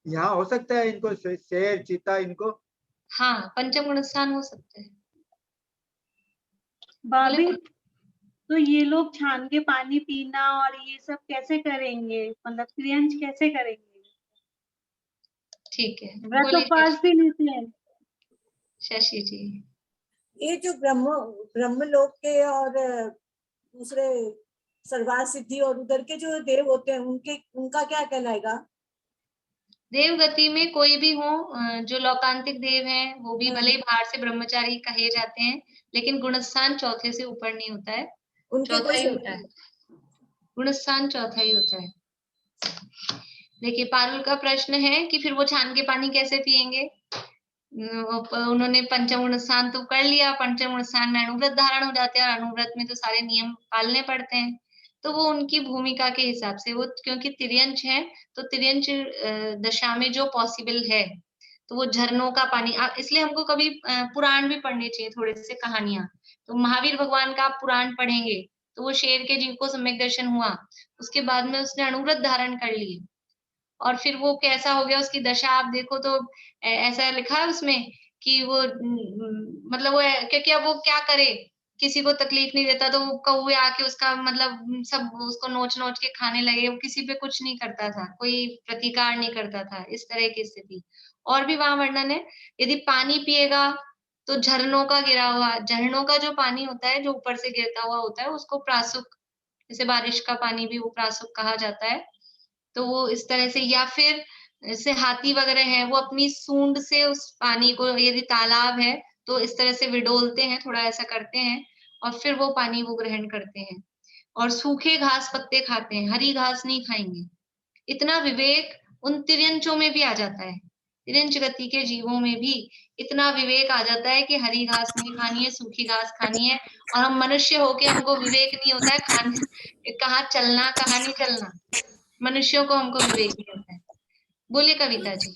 यहाँ हो सकता है इनको, शेर चीता इनको।
हाँ, पंचम गुणस्थान हो सकता है।
भाभी,
बोले?
तो ये लोग छान के पानी पीना और ये सब कैसे करेंगे? मतलब तिर्यंच कैसे करेंगे?
ठीक है,
व्रत
बोलिए
उपवास भी लेते हैं।
शशि जी।
ये जो ब्रह्मलोक के और दूसरे सर्वार सिद्धि और उधर के जो देव होते हैं उनका क्या कहलाएगा?
देव गति में कोई भी हो, जो लौकांतिक देव हैं वो भी भले ही बाहर से ब्रह्मचारी कहे जाते हैं, लेकिन गुणस्थान चौथे से ऊपर नहीं होता है,
उनके
चौथा ही
कोई
होता है। गुणस्थान चौथा ही होता है। देखिए पारुल का प्रश्न है कि फिर वो छान के पानी कैसे पिएंगे? उन्होंने पंचम गुणस्थान तो कर लिया, पंचम गुणस्थान में अनुव्रत धारण हो जाते हैं और अनुव्रत में तो सारे नियम पालने पड़ते हैं। तो वो उनकी भूमिका के हिसाब से, वो क्योंकि तिर्यंच है तो तिर्यंच दशा में जो पॉसिबल है तो वो झरनों का पानी, इसलिए हमको कभी पुराण भी पढ़ने चाहिए, थोड़े से कहानियां। तो महावीर भगवान का आप पुराण पढ़ेंगे तो वो शेर के जीव को सम्यक दर्शन हुआ, उसके बाद में उसने अनुव्रत धारण कर लिए और फिर वो कैसा हो गया उसकी दशा आप देखो तो ऐसा लिखा है उसमें कि वो मतलब वो क्योंकि अब वो क्या करे, किसी को तकलीफ नहीं देता तो वो कौवे आके उसका मतलब सब उसको नोच नोच के खाने लगे, वो किसी पे कुछ नहीं करता था, कोई प्रतिकार नहीं करता था, इस तरह की स्थिति। और भी वहां वर्णन है, यदि पानी पिएगा तो झरनों का गिरा हुआ, झरनों का जो पानी होता है जो ऊपर से गिरता हुआ होता है उसको प्रासुक, जैसे बारिश का पानी भी वो प्रासुक कहा जाता है। तो वो इस तरह से, या फिर जैसे हाथी वगैरह है वो अपनी सूंड से उस पानी को, यदि तालाब है तो इस तरह से विडोलते हैं, थोड़ा ऐसा करते हैं और फिर वो पानी वो ग्रहण करते हैं। और सूखे घास पत्ते खाते हैं, हरी घास नहीं खाएंगे। इतना विवेक उन तिर्यंचों में भी आ जाता है, तिर्यंच गति के जीवों में भी इतना विवेक आ जाता है कि हरी घास नहीं खानी है, सूखी घास खानी है। और हम मनुष्य होके हमको विवेक नहीं होता है खाने कहाँ चलना कहाँ नहीं चलना, मनुष्यों को हमको विवेक नहीं होता है। बोलिए कविता जी।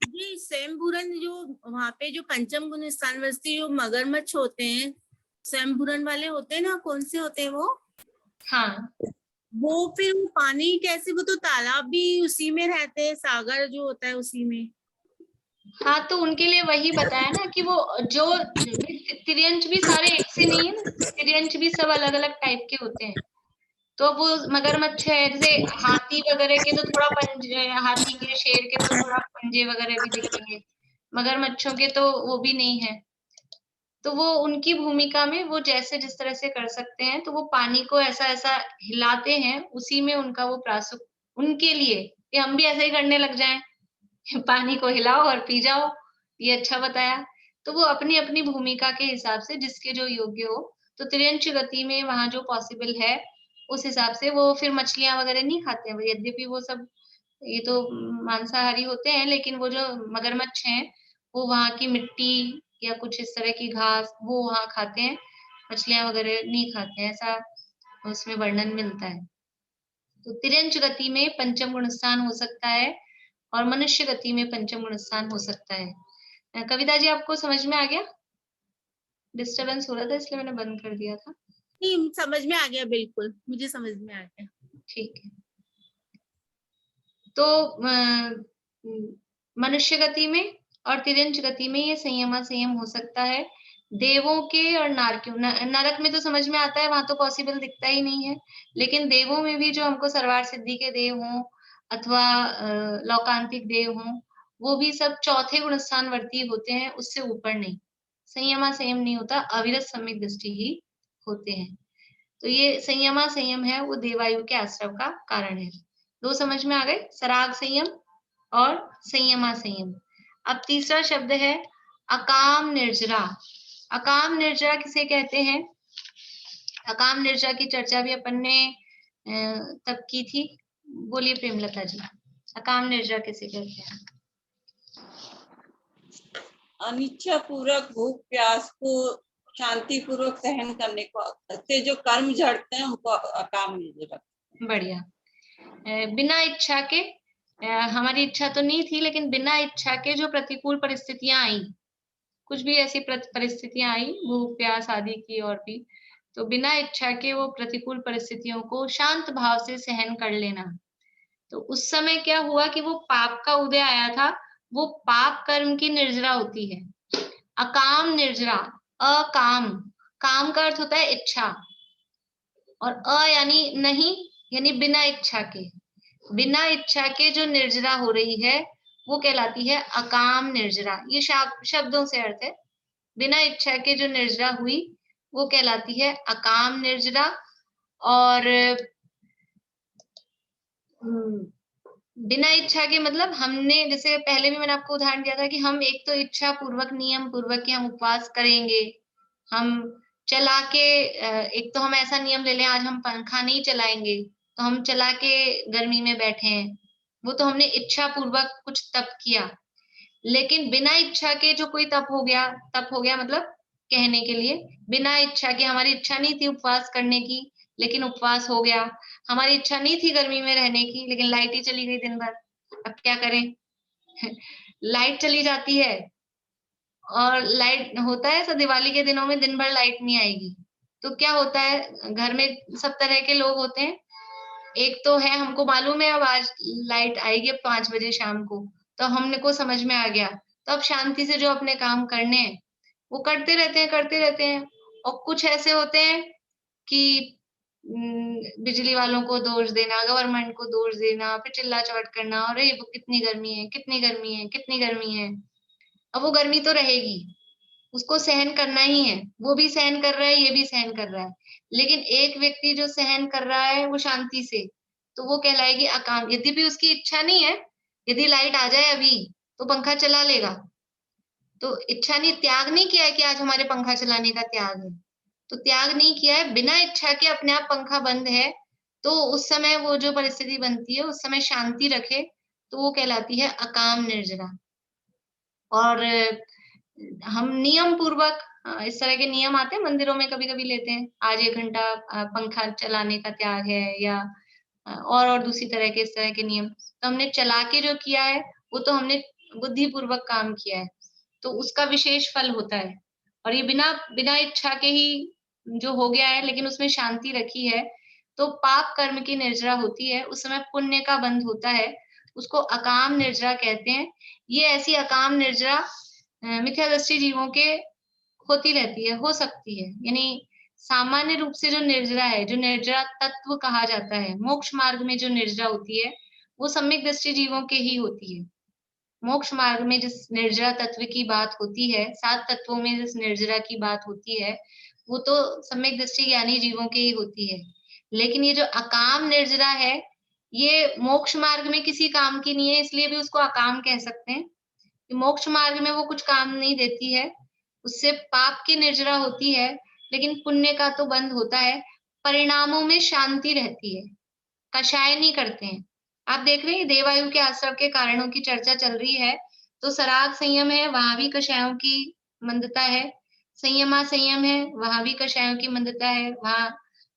जी स्वयंभूरन जो वहाँ पे जो पंचम गुण स्थान वस्ती जो मगरमच्छ होते हैं स्वयंभूरन वाले होते हैं ना, कौन से होते हैं वो?
हाँ,
वो फिर वो पानी कैसे, वो तो तालाब भी उसी में रहते हैं, सागर जो होता है उसी में।
हाँ तो उनके लिए वही बताया ना कि वो जो तिर्यंच भी सारे एक से नहीं है ना, तिर्यंच भी सब अलग अलग टाइप के होते हैं। तो वो मगरमच्छ है, जैसे हाथी वगैरह के तो थोड़ा पंजे, हाथी के शेर के तो थोड़ा पंजे वगैरह भी दिखेंगे, मगरमच्छों के तो वो भी नहीं है। तो वो उनकी भूमिका में वो जैसे जिस तरह से कर सकते हैं, तो वो पानी को ऐसा ऐसा हिलाते हैं, उसी में उनका वो प्रासुक उनके लिए, कि हम भी ऐसा ही करने लग जाएं पानी को हिलाओ और पी जाओ, ये अच्छा बताया। तो वो अपनी अपनी भूमिका के हिसाब से जिसके जो योग्य हो, तो तिर्यंच गति में वहां जो पॉसिबल है उस हिसाब से वो फिर मछलियां वगैरह नहीं खाते हैं, यद्यपि वो सब ये तो मांसाहारी होते हैं, लेकिन वो जो मगरमच्छ हैं वो वहां की मिट्टी या कुछ इस तरह की घास वो वहां खाते हैं, मछलियां वगैरह नहीं खाते हैं, ऐसा उसमें वर्णन मिलता है। तो तिर्यंच गति में पंचम गुण स्थान हो सकता है और मनुष्य गति में पंचम गुण स्थान हो सकता है। कविता जी आपको समझ में आ गया? डिस्टरबेंस हो रहा था इसलिए मैंने बंद कर दिया था।
नहीं, समझ में आ गया, बिल्कुल मुझे समझ में आ गया।
ठीक है, तो मनुष्य गति में और तिर्यंच गति में ये संयम हो सकता है। देवों के और नरक में तो समझ में आता है, वहां तो पॉसिबल दिखता ही नहीं है। लेकिन देवों में भी जो हमको सर्वार सिद्धि के देव हों अथवा लौकांतिक देव हों, वो भी सब चौथे गुण स्थान वर्ती होते हैं, उससे ऊपर नहीं। संयम नहीं होता, अविरत सम्यक दृष्टि ही होते हैं। तो ये संयम है, वो देवायु के आश्रव का कारण है। दो समझ में आ गए, सराग संयम और संयम। अब तीसरा शब्द है अकाम निर्जरा। अकाम निर्जरा किसे कहते हैं? अकाम निर्जरा की चर्चा भी अपन ने तब की थी। बोलिए प्रेमलता जी, अकाम निर्जरा किसे कहते हैं?
अनिच्छा पूर्वक भूख प्यास को शांति पूर्वक सहन करने को से जो कर्म जड़ते हैं उनको अकाम निर्जरा। बढ़िया।
बिना इच्छा के, हमारी इच्छा तो नहीं थी, लेकिन बिना इच्छा के जो प्रतिकूल परिस्थितियां आई, कुछ भी ऐसी परिस्थितियां आई, भूख प्यास आदि की और भी, तो बिना इच्छा के वो प्रतिकूल परिस्थितियों को शांत भाव से सहन कर लेना। तो उस समय क्या हुआ कि वो पाप का उदय आया था, वो पाप कर्म की निर्जरा होती है। अकाम निर्जरा, अकाम, काम का अर्थ होता है इच्छा, और अ यानी नहीं, यानी बिना इच्छा के। बिना इच्छा के जो निर्जरा हो रही है वो कहलाती है अकाम निर्जरा। ये शब्दों से अर्थ है, बिना इच्छा के जो निर्जरा हुई वो कहलाती है अकाम निर्जरा। और बिना इच्छा के मतलब हमने, जैसे पहले भी मैंने आपको उदाहरण दिया था कि हम एक तो इच्छा पूर्वक, नियम पूर्वक कि हम उपवास करेंगे, हम चला के, एक तो हम ऐसा नियम ले लें आज हम पंखा नहीं चलाएंगे, तो हम चला के गर्मी में बैठे हैं, वो तो हमने इच्छा पूर्वक कुछ तप किया। लेकिन बिना इच्छा के जो कोई तप हो गया मतलब कहने के लिए, बिना इच्छा के, हमारी इच्छा नहीं थी उपवास करने की लेकिन उपवास हो गया, हमारी इच्छा नहीं थी गर्मी में रहने की लेकिन लाइट ही चली गई दिन भर, अब क्या करें? लाइट चली जाती है, और लाइट होता है ऐसा दिवाली के दिनों में दिन भर लाइट नहीं आएगी, तो क्या होता है, घर में सब तरह के लोग होते हैं। एक तो है हमको मालूम है अब आज लाइट आएगी 5 बजे शाम को, तो हमने को समझ में आ गया, तो अब शांति से जो अपने काम करने हैं वो करते रहते हैं। और कुछ ऐसे होते हैं कि बिजली वालों को दोष देना, गवर्नमेंट को दोष देना, फिर चिल्ला चवट करना, और ये कितनी गर्मी है। अब वो गर्मी तो रहेगी, उसको सहन करना ही है, वो भी सहन कर रहा है, ये भी सहन कर रहा है। लेकिन एक व्यक्ति जो सहन कर रहा है वो शांति से, तो वो कहलाएगी अकाम। यदि भी उसकी इच्छा नहीं है, यदि लाइट आ जाए अभी तो पंखा चला लेगा, तो इच्छा नहीं, त्याग नहीं किया है कि आज हमारे पंखा चलाने का त्याग है, तो त्याग नहीं किया है, बिना इच्छा के अपने आप पंखा बंद है, तो उस समय वो जो परिस्थिति बनती है उस समय शांति रखे, तो वो कहलाती है अकाम निर्जरा। और हम नियम पूर्वक, इस तरह के नियम आते हैं मंदिरों में, कभी कभी लेते हैं, आज 1 घंटा पंखा चलाने का त्याग है, या और दूसरी तरह के इस तरह के नियम, तो हमने चला के जो किया है वो तो हमने बुद्धि पूर्वक काम किया है, तो उसका विशेष फल होता है। और ये बिना इच्छा के ही जो हो गया है, लेकिन उसमें शांति रखी है, तो पाप कर्म की निर्जरा होती है, उस समय पुण्य का बंध होता है, उसको अकाम निर्जरा कहते हैं। ये ऐसी अकाम निर्जरा मिथ्या दृष्टि जीवों के होती रहती है, हो सकती है, यानी सामान्य रूप से जो निर्जरा है, जो निर्जरा तत्व कहा जाता है, मोक्ष मार्ग में जो निर्जरा होती है वो सम्यक दृष्टि जीवों के ही होती है। मोक्ष मार्ग में जिस निर्जरा तत्व की बात होती है, 7 तत्वों में जिस निर्जरा की बात होती है, वो तो सम्यक दृष्टि ज्ञानी जीवों के ही होती है। लेकिन ये जो अकाम निर्जरा है, ये मोक्ष मार्ग में किसी काम की नहीं है, इसलिए भी उसको अकाम कह सकते हैं। मोक्ष मार्ग में वो कुछ काम नहीं देती है, उससे पाप की निर्जरा होती है, लेकिन पुण्य का तो बंध होता है, परिणामों में शांति रहती है, कषाय नहीं करते हैं। आप देख रहे हैं देवायु के आश्रव के कारणों की चर्चा चल रही है, तो सराग संयम है, वहां भी कषायों की मंदता है, संयम है, वहां भी कषायों की मंदता है, वहां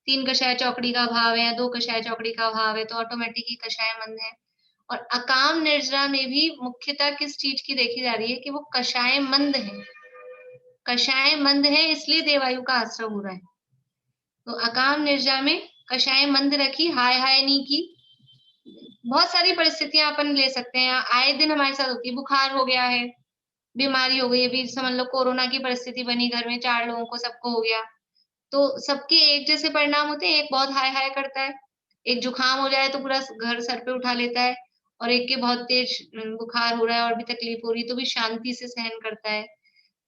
3 कषाय चौकड़ी का भाव है, 2 कषाय चौकड़ी का भाव है, तो ऑटोमेटिक ही कषाय मंद है। और अकाम निर्जरा में भी मुख्यता किस चीज की देखी जा रही है कि वो कषाय मंद है, कषाय मंद है इसलिए देवायु का आश्रय हो रहा है। तो अकाम निर्जरा में कषाय मंद रखी, हाय हाय नहीं की। बहुत सारी परिस्थितियां अपन ले सकते हैं, आए दिन हमारे साथ होती है, बुखार हो गया है, बीमारी हो गई, अभी समझ लो कोरोना की परिस्थिति बनी, घर में 4 लोगों को सबको हो गया, तो सबके एक जैसे परिणाम होते हैं। एक बहुत हाय हाय करता है, एक जुकाम हो जाए तो पूरा घर सर पे उठा लेता है, और एक के बहुत तेज बुखार हो रहा है और भी तकलीफ हो रही है तो भी शांति से सहन करता है।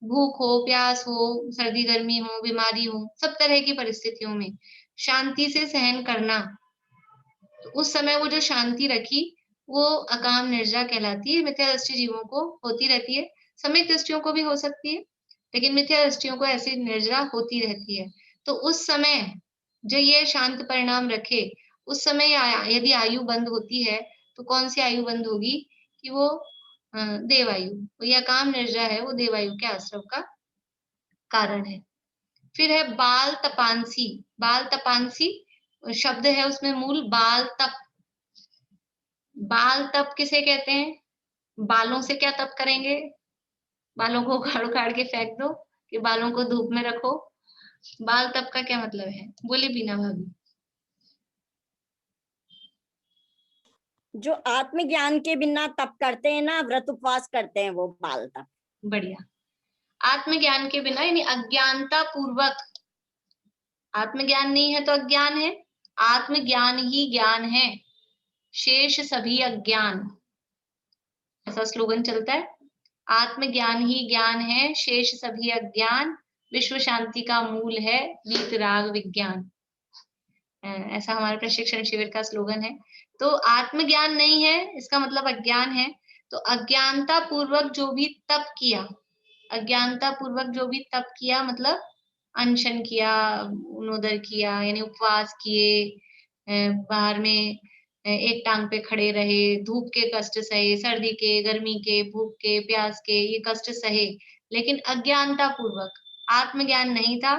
भूख हो, प्यास हो, सर्दी गर्मी हो, बीमारी हो, सब तरह की परिस्थितियों में शांति से सहन करना, तो उस समय वो जो शांति रखी वो अकाम निर्जरा कहलाती है। मिथ्या दृष्टि जीवों को होती रहती है, सम्यक दृष्टियों को भी हो सकती है, लेकिन मिथ्या दृष्टियों को ऐसी निर्जरा होती रहती है। तो उस समय जो ये शांत परिणाम रखे, उस समय यदि आयु बंद होती है तो कौन सी आयु बंद होगी कि वो देवायु, तो यह अकाम निर्जरा है, वो देवायु के आश्रव का कारण है। फिर है बाल तपांसी। बाल तपांसी शब्द है उसमें मूल बाल तप। बाल तप किसे कहते हैं? बालों से क्या तप करेंगे? बालों को उखाड़ उखाड़ के फेंक दो कि बालों को धूप में रखो? बाल तप का क्या मतलब है? बोले बीना भाभी।
जो आत्मज्ञान के बिना तप करते हैं ना, व्रत उपवास करते हैं, वो बाल तप।
बढ़िया। आत्मज्ञान के बिना यानी अज्ञानता पूर्वक, आत्मज्ञान नहीं है तो अज्ञान है, आत्मज्ञान ही ज्ञान है, शेष सभी अज्ञान, ऐसा स्लोगन चलता है। आत्मज्ञान ही ज्ञान है, शेष सभी अज्ञान, विश्व शांति का मूल है वीतराग विज्ञान, ऐसा हमारे प्रशिक्षण शिविर का स्लोगन है। तो आत्मज्ञान नहीं है इसका मतलब अज्ञान है। तो अज्ञानता पूर्वक जो भी तप किया, अज्ञानता पूर्वक जो भी तप किया मतलब अनशन किया, नोदर किया यानी उपवास किए, बाहर में एक टांग पे खड़े रहे, धूप के कष्ट सहे, सर्दी के, गर्मी के, भूख के, प्यास के ये कष्ट सहे, लेकिन अज्ञानता पूर्वक, आत्मज्ञान नहीं था,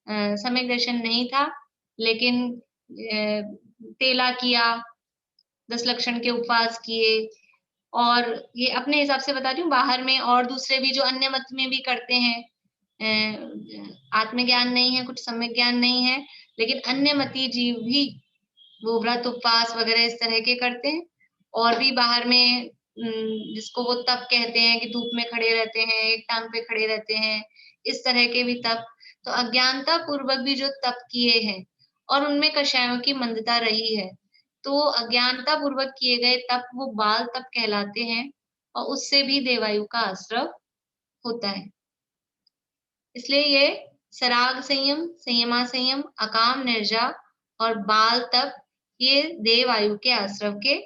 सम्यक दर्शन नहीं था, लेकिन तेला किया, 10 लक्षण के उपवास किए, और ये अपने हिसाब से बता रही हूँ, बाहर में और दूसरे भी जो अन्य मत में भी करते हैं, आत्मज्ञान नहीं है, कुछ सम्यक ज्ञान नहीं है, लेकिन अन्य मती जीव भी वो व्रत उपवास वगैरह इस तरह के करते हैं, और भी बाहर में जिसको वो तप कहते हैं कि धूप में खड़े रहते हैं, एक टांग पे खड़े रहते हैं, इस तरह के भी तप। तो अज्ञानता पूर्वक भी जो तप किए हैं और उनमें कषायों की मंदता रही है, तो अज्ञानता पूर्वक किए गए तप वो बाल तप कहलाते हैं, और उससे भी देवायु का आश्रव होता है। इसलिए ये सराग संयम, संयमा संयम, अकाम निर्जरा और बाल तप ये देवायु के आश्रव के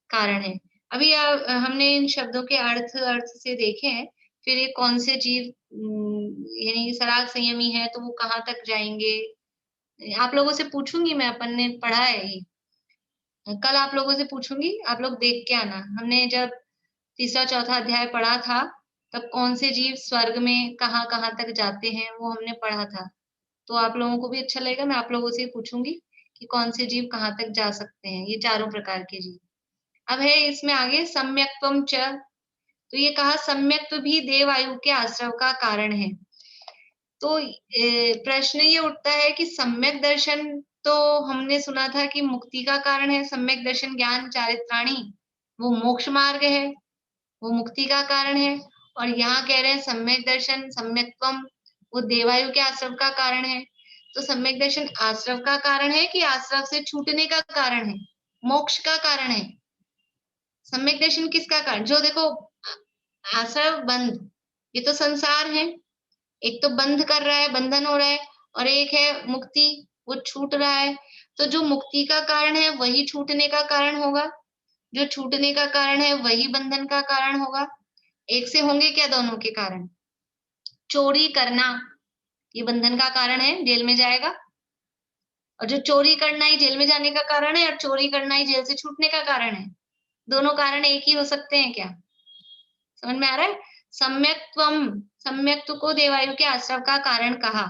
कारण है। अभी हमने इन शब्दों के अर्थ से देखे हैं। फिर ये कौन से जीव यानी सराग संयमी है तो वो कहाँ तक जाएंगे, आप लोगों से पूछूंगी मैं, अपन ने पढ़ा है ये, कल आप लोगों से पूछूंगी, आप लोग देख के आना। हमने जब 3-4 अध्याय पढ़ा था तब कौन से जीव स्वर्ग में कहाँ कहाँ तक जाते हैं वो हमने पढ़ा था, तो आप लोगों को भी अच्छा लगेगा। मैं आप लोगों से पूछूंगी कि कौन से जीव कहाँ तक जा सकते हैं, ये चारों प्रकार के जीव। अब है इसमें आगे सम्यक्त्वम च, तो ये कहा सम्यक्त्व भी देवायु के आश्रव का कारण है। तो प्रश्न ये उठता है कि सम्यक दर्शन तो हमने सुना था कि मुक्ति का कारण है, सम्यक दर्शन ज्ञान चारित्राणी वो मोक्ष मार्ग है, वो मुक्ति का कारण है, और यहाँ कह रहे हैं सम्यक दर्शन सम्यक्त्वम वो देवायु के आश्रव का कारण है। तो सम्यक दर्शन आश्रव का कारण है कि आश्रव से छूटने का कारण है, मोक्ष का कारण है? सम्यक दर्शन किसका कारण? जो देखो आश्रव बंध, ये तो संसार है, एक तो बंध कर रहा है, बंधन हो रहा है, और एक है मुक्ति, वो छूट रहा है। तो जो मुक्ति का कारण है वही छूटने का कारण होगा, जो छूटने का कारण है वही बंधन का कारण होगा। एक से होंगे क्या दोनों के कारण? चोरी करना ये बंधन का कारण है, जेल में जाएगा, और जो चोरी करना ही जेल में जाने का कारण है और चोरी करना ही जेल से छूटने का कारण है। दोनों कारण एक ही हो सकते हैं क्या? समझ में आ रहा है? सम्यक्त्वम, सम्यक्त्व को देवायु के आश्रव का कारण कहा,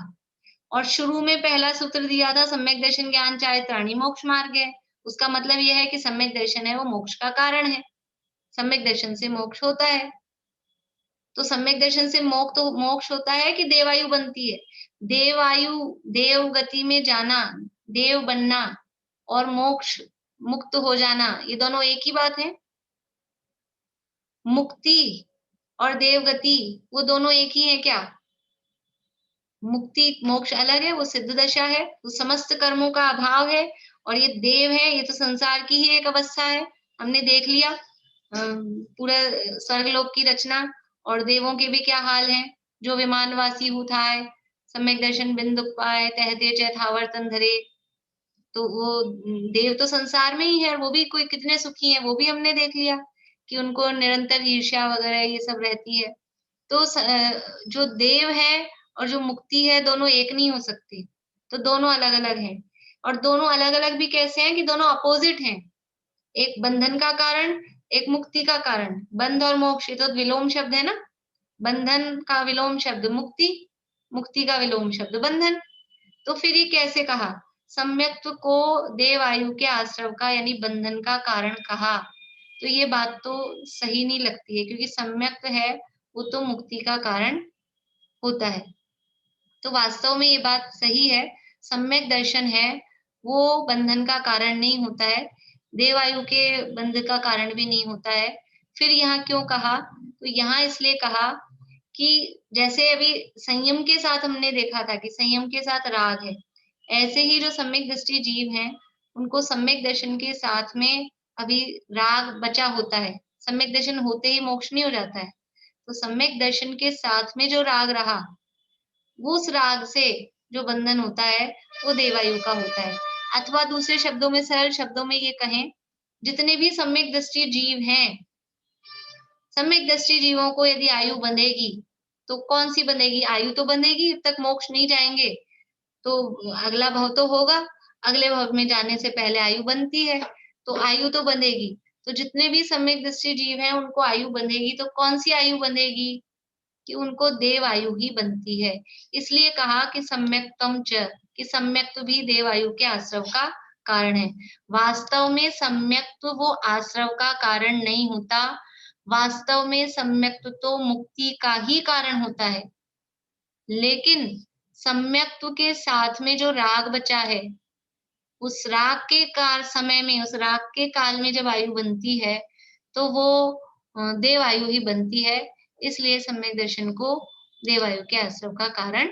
और शुरू में पहला सूत्र दिया था सम्यक दर्शन ज्ञान चारित्राणी मोक्ष मार्ग है। उसका मतलब यह है कि सम्यक दर्शन है वो मोक्ष का कारण है। सम्यक दर्शन से मोक्ष होता है। तो सम्यक दर्शन से मोक्ष होता है कि देवायु बनती है। देवायु, देव गति में जाना, देव बनना और मोक्ष, मुक्त हो जाना, ये दोनों एक ही बात है। मुक्ति और देवगति वो दोनों एक ही है क्या? मुक्ति मोक्ष अलग है, वो सिद्ध दशा है, वो समस्त कर्मों का अभाव है, और ये देव है, ये तो संसार की ही एक अवस्था है। हमने देख लिया पूरा स्वर्गलोक की रचना, और देवों के भी क्या हाल है। जो विमानवासी हुथाय सम्यक दर्शन बिंदु पाए कहते चैथावर्तन धरे। तो वो देव तो संसार में ही है, और वो भी कोई कितने सुखी हैं, वो भी हमने देख लिया कि उनको निरंतर ईर्ष्या वगैरह ये सब रहती है। तो जो देव है और जो मुक्ति है दोनों एक नहीं हो सकती, तो दोनों अलग अलग हैं। और दोनों अलग अलग भी कैसे हैं कि दोनों अपोजिट हैं। एक बंधन का कारण, एक मुक्ति का कारण। बंध और मोक्ष ये तो विलोम शब्द है ना, बंधन का विलोम शब्द मुक्ति, मुक्ति का विलोम शब्द बंधन। तो फिर ये कैसे कहा? सम्यक्त्व को देवायु के आश्रव का यानी बंधन का कारण कहा, तो ये बात तो सही नहीं लगती है, क्योंकि सम्यक्त्व है वो तो मुक्ति का कारण होता है। तो वास्तव में ये बात सही है, सम्यक दर्शन है वो बंधन का कारण नहीं होता है, देवायु के बंध का कारण भी नहीं होता है। फिर यहाँ क्यों कहा? तो यहाँ इसलिए कहा कि जैसे अभी संयम के साथ हमने देखा था कि संयम के साथ राग है, ऐसे ही जो सम्यक दृष्टि जीव हैं उनको सम्यक दर्शन के साथ में अभी राग बचा होता है। सम्यक दर्शन होते ही मोक्ष नहीं हो जाता है, तो सम्यक दर्शन के साथ में जो राग रहा, वो उस राग से जो बंधन होता है वो देवायु का होता है। अथवा दूसरे शब्दों में, सरल शब्दों में ये कहें, जितने भी सम्यक दृष्टि जीव हैं, सम्यक दृष्टि जीवों को यदि आयु बंधेगी तो कौन सी बंधेगी? आयु तो बंधेगी, जब तक मोक्ष नहीं जाएंगे तो अगला भव तो होगा, अगले भव में जाने से पहले आयु बनती है, तो आयु तो बंधेगी। तो जितने भी सम्यक दृष्टि जीव हैं उनको आयु बंधेगी, तो कौन सी आयु बंधेगी? कि उनको देव आयु ही बनती है। इसलिए कहा कि सम्यक्तम च, कि सम्यक्त्व भी देव आयु के आश्रव का कारण है। वास्तव में सम्यक्त्व वो आश्रव का कारण नहीं होता, वास्तव में सम्यक्त्व तो मुक्ति का ही कारण होता है। लेकिन सम्यक्त्व के साथ में जो राग बचा है, उस राग के काल समय में, उस राग के काल में जब आयु बनती है तो वो देव आयु ही बनती है। इसलिए सम्यक दर्शन को देवायु के आश्रव का कारण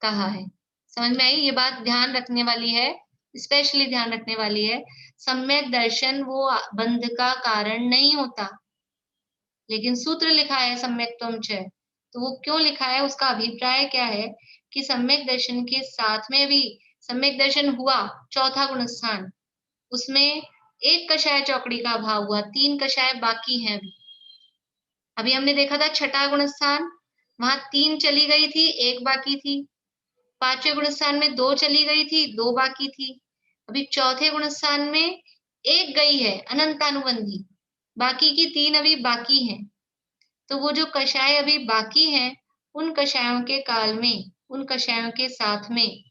कहा है। समझ में आई? ये बात ध्यान रखने वाली है, स्पेशली ध्यान रखने वाली है। सम्यक दर्शन वो बंध का कारण नहीं होता, लेकिन सूत्र लिखा है सम्यक्त्वम च, तो वो क्यों लिखा है, उसका अभिप्राय क्या है कि सम्यक दर्शन के साथ में भी सम्यक दर्शन हुआ, चौथा गुण स्थान, उसमें एक कषाय चौकड़ी का अभाव हुआ, 3 कषाय बाकी हैं। अभी हमने देखा था छठा गुण स्थान, वहां 3 चली गई थी, 1 बाकी थी। 5वें गुण स्थान में 2 चली गई थी, 2 बाकी थी। अभी चौथे गुण स्थान में 1 गई है अनंतानुबंधी, बाकी की 3 अभी बाकी हैं। तो वो जो कषाय अभी बाकी हैं, उन कषायों के काल में, उन कषायों के साथ में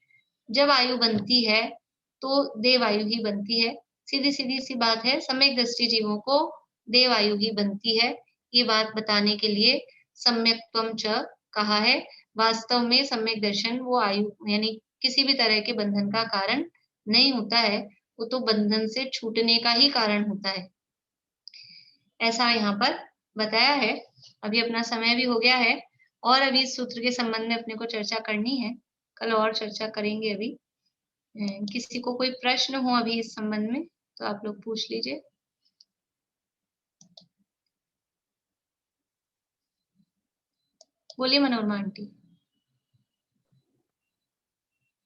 जब आयु बनती है तो देवायु ही बनती है। सीधी सीधी सी बात है, सम्यक दृष्टि जीवों को देवायु ही बनती है। ये बात बताने के लिए सम्यक्त्वम च कहा है। वास्तव में सम्यक दर्शन वो आयु यानी किसी भी तरह के बंधन का कारण नहीं होता है, वो तो बंधन से छूटने का ही कारण होता है, ऐसा यहाँ पर बताया है। अभी अपना समय भी हो गया है, और अभी इस सूत्र के संबंध में अपने को चर्चा करनी है, कल और चर्चा करेंगे। अभी किसी को कोई प्रश्न हो अभी इस संबंध में तो आप लोग पूछ लीजिए। बोलिए मनोरमा आंटी।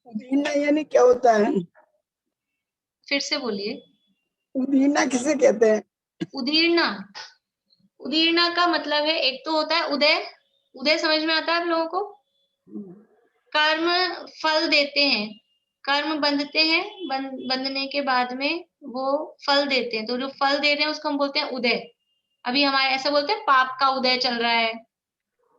उदीरना यानी क्या होता है?
फिर से बोलिए।
उदीरना किसे कहते हैं?
उदीरना, उदीरना का मतलब है, एक तो होता है उदय, उदय समझ में आता है आप लोगों को? कर्म फल देते हैं, कर्म बंधते हैं, बंधने के बाद में वो फल देते हैं, तो जो फल दे रहे हैं उसको हम बोलते हैं उदय। अभी हमारे ऐसा बोलते हैं पाप का उदय चल रहा है,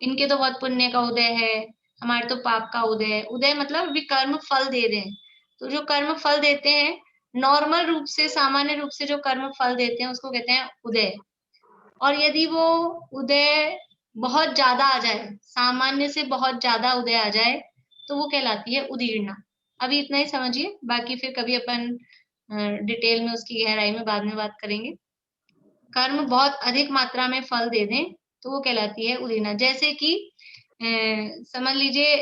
इनके तो बहुत पुण्य का उदय है, हमारे तो पाप का उदय है। उदय मतलब अभी कर्म फल दे रहे हैं, तो जो कर्म फल देते हैं, नॉर्मल रूप से, सामान्य रूप से जो कर्म फल देते हैं उसको कहते हैं उदय। और यदि वो उदय बहुत ज्यादा आ जाए, सामान्य से बहुत ज्यादा उदय आ जाए, तो वो कहलाती है उदीर्णा। अभी इतना ही समझिए, बाकी फिर कभी अपन डिटेल में उसकी गहराई में बाद में बात करेंगे। कर्म बहुत अधिक मात्रा में फल दे दें तो वो कहलाती है उदीर्णा। जैसे कि समझ लीजिए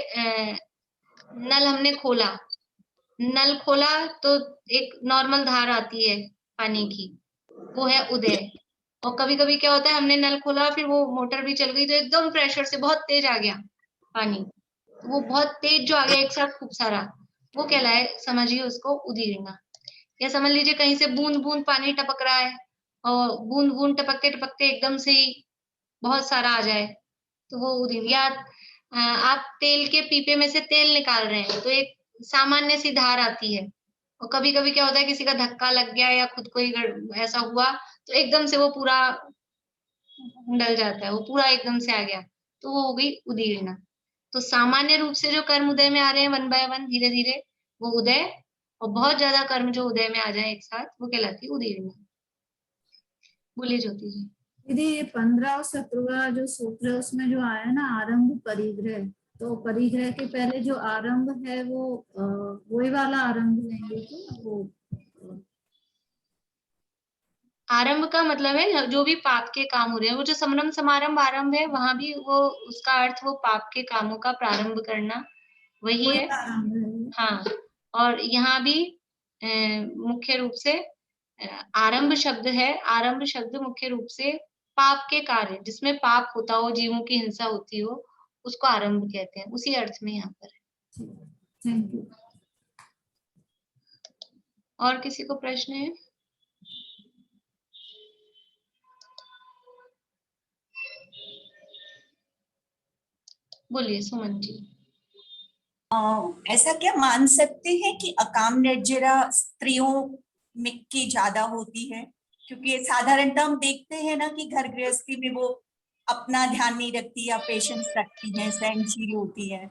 नल हमने खोला, नल खोला तो एक नॉर्मल धार आती है पानी की, वो है उदय। और कभी कभी क्या होता है, हमने नल खोला फिर वो मोटर भी चल गई तो एकदम प्रेशर से बहुत तेज आ गया पानी, तो वो बहुत तेज जो आ गया एक साथ खूब सारा, वो कहलाए, समझिए उसको उदीर्णा। या समझ लीजिए कहीं से बूंद बूंद पानी टपक रहा है और बूंद बूंद टपकते टपकते एकदम से ही बहुत सारा आ जाए तो वो उदीर्णा। या आप तेल के पीपे में से तेल निकाल रहे हैं तो एक सामान्य सी धार आती है, और कभी कभी क्या होता है किसी का धक्का लग गया या खुद को ही ऐसा हुआ तो एकदम से वो पूरा डल जाता है, वो पूरा एकदम से आ गया, तो वो हो गई उदीर्णा। तो सामान्य रूप से जो कर्म उदय में आ रहे हैं 1 by 1 धीरे धीरे वो उदय, और बहुत ज्यादा कर्म जो उदय में आ जाए एक साथ वो कहलाती है उदीर्णा। बोलिए ज्योति जी।
दीदी ये 15 और 17वां जो सूत्र है उसमें जो आया ना आरंभ परिग्रह, तो परिग्रह के पहले जो आरंभ है वो वही वाला आरंभ लेंगे क्या? वो
आरंभ का मतलब है जो भी पाप के काम हो रहे हैं, वो जो समरम समारंभ आरंभ है वहां भी वो उसका अर्थ वो पाप के कामों का प्रारंभ करना वही है। हाँ, और यहाँ भी मुख्य रूप से आरंभ शब्द है। आरंभ शब्द मुख्य रूप से पाप के कार्य जिसमें पाप होता हो, जीवों की हिंसा होती हो, उसको आरंभ कहते हैं, उसी अर्थ में यहाँ पर है।
Thank you.
और किसी को प्रश्न है? बोलिए सुमन जी।
ऐसा क्या मान सकते हैं कि अकाम निर्जरा स्त्रियों में की ज्यादा होती है? क्योंकि साधारणतः हम देखते हैं ना कि घर गृहस्थी में वो अपना ध्यान नहीं रखती या पेशेंस रखती है, सहनशील होती है।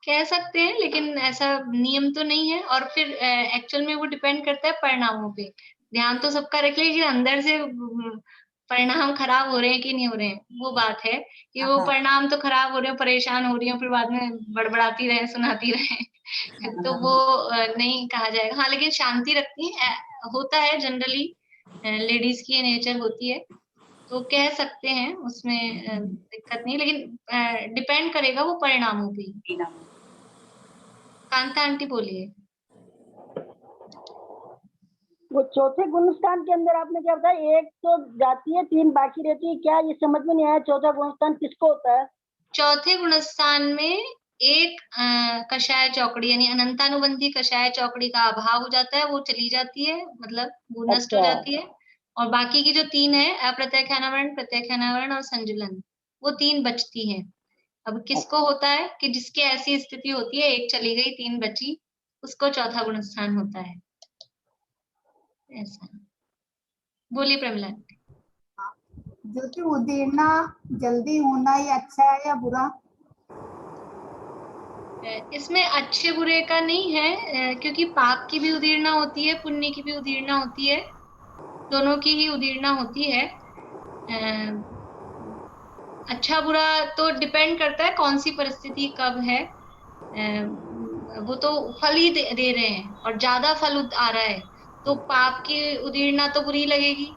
कह सकते हैं, लेकिन ऐसा नियम तो नहीं है। और फिर एक्चुअल में वो डिपेंड करता है परिणामों पे। ध्यान तो सबका रख लेकिन अंदर से परिणाम खराब हो रहे हैं कि नहीं हो रहे हैं, वो बात है कि वो परिणाम तो खराब हो रहे हैं, परेशान हो रही हो, फिर बाद में बड़बड़ाती रहे, सुनाती रहे तो वो नहीं कहा जाएगा। हाँ, लेकिन शांति रखती है, होता है जनरली लेडीज की नेचर होती है, तो कह सकते हैं, उसमें दिक्कत नहीं, लेकिन डिपेंड करेगा वो परिणामों पे। कांता आंटी बोलिए।
वो चौथे गुणस्थान के अंदर आपने क्या बताया, एक तो जाती है 3 बाकी रहती है, क्या ये समझ में नहीं आया? चौथा गुणस्थान किसको होता है?
चौथे गुणस्थान में एक कषाय चौकड़ी यानी अनंतानुबंधी कषाय चौकड़ी का अभाव हो जाता है, वो चली जाती है, मतलब वो नष्ट हो जाती है। और बाकी की जो 3 है, अप्रत्याख्यानावरण, प्रत्याख्यानावरण और संजुलन, वो 3 बचती हैं। अब किसको होता है कि जिसकी ऐसी स्थिति होती है, एक चली गई 3 बची, उसको चौथा गुणस्थान होता है, ऐसा। बोलिए प्रमिला।
जो कि उदीर्णा जल्दी होना ये अच्छा है या बुरा?
इसमें अच्छे बुरे का नहीं है, क्योंकि पाप की भी उदीर्णा होती है, पुण्य की भी उदीर्णा होती है, दोनों की ही उदीर्णा होती है। अच्छा बुरा तो डिपेंड करता है कौन सी परिस्थिति कब है। वो तो फल ही दे रहे हैं और ज्यादा फल आ रहा है, तो पाप की उदीर्णा तो बुरी लगेगी।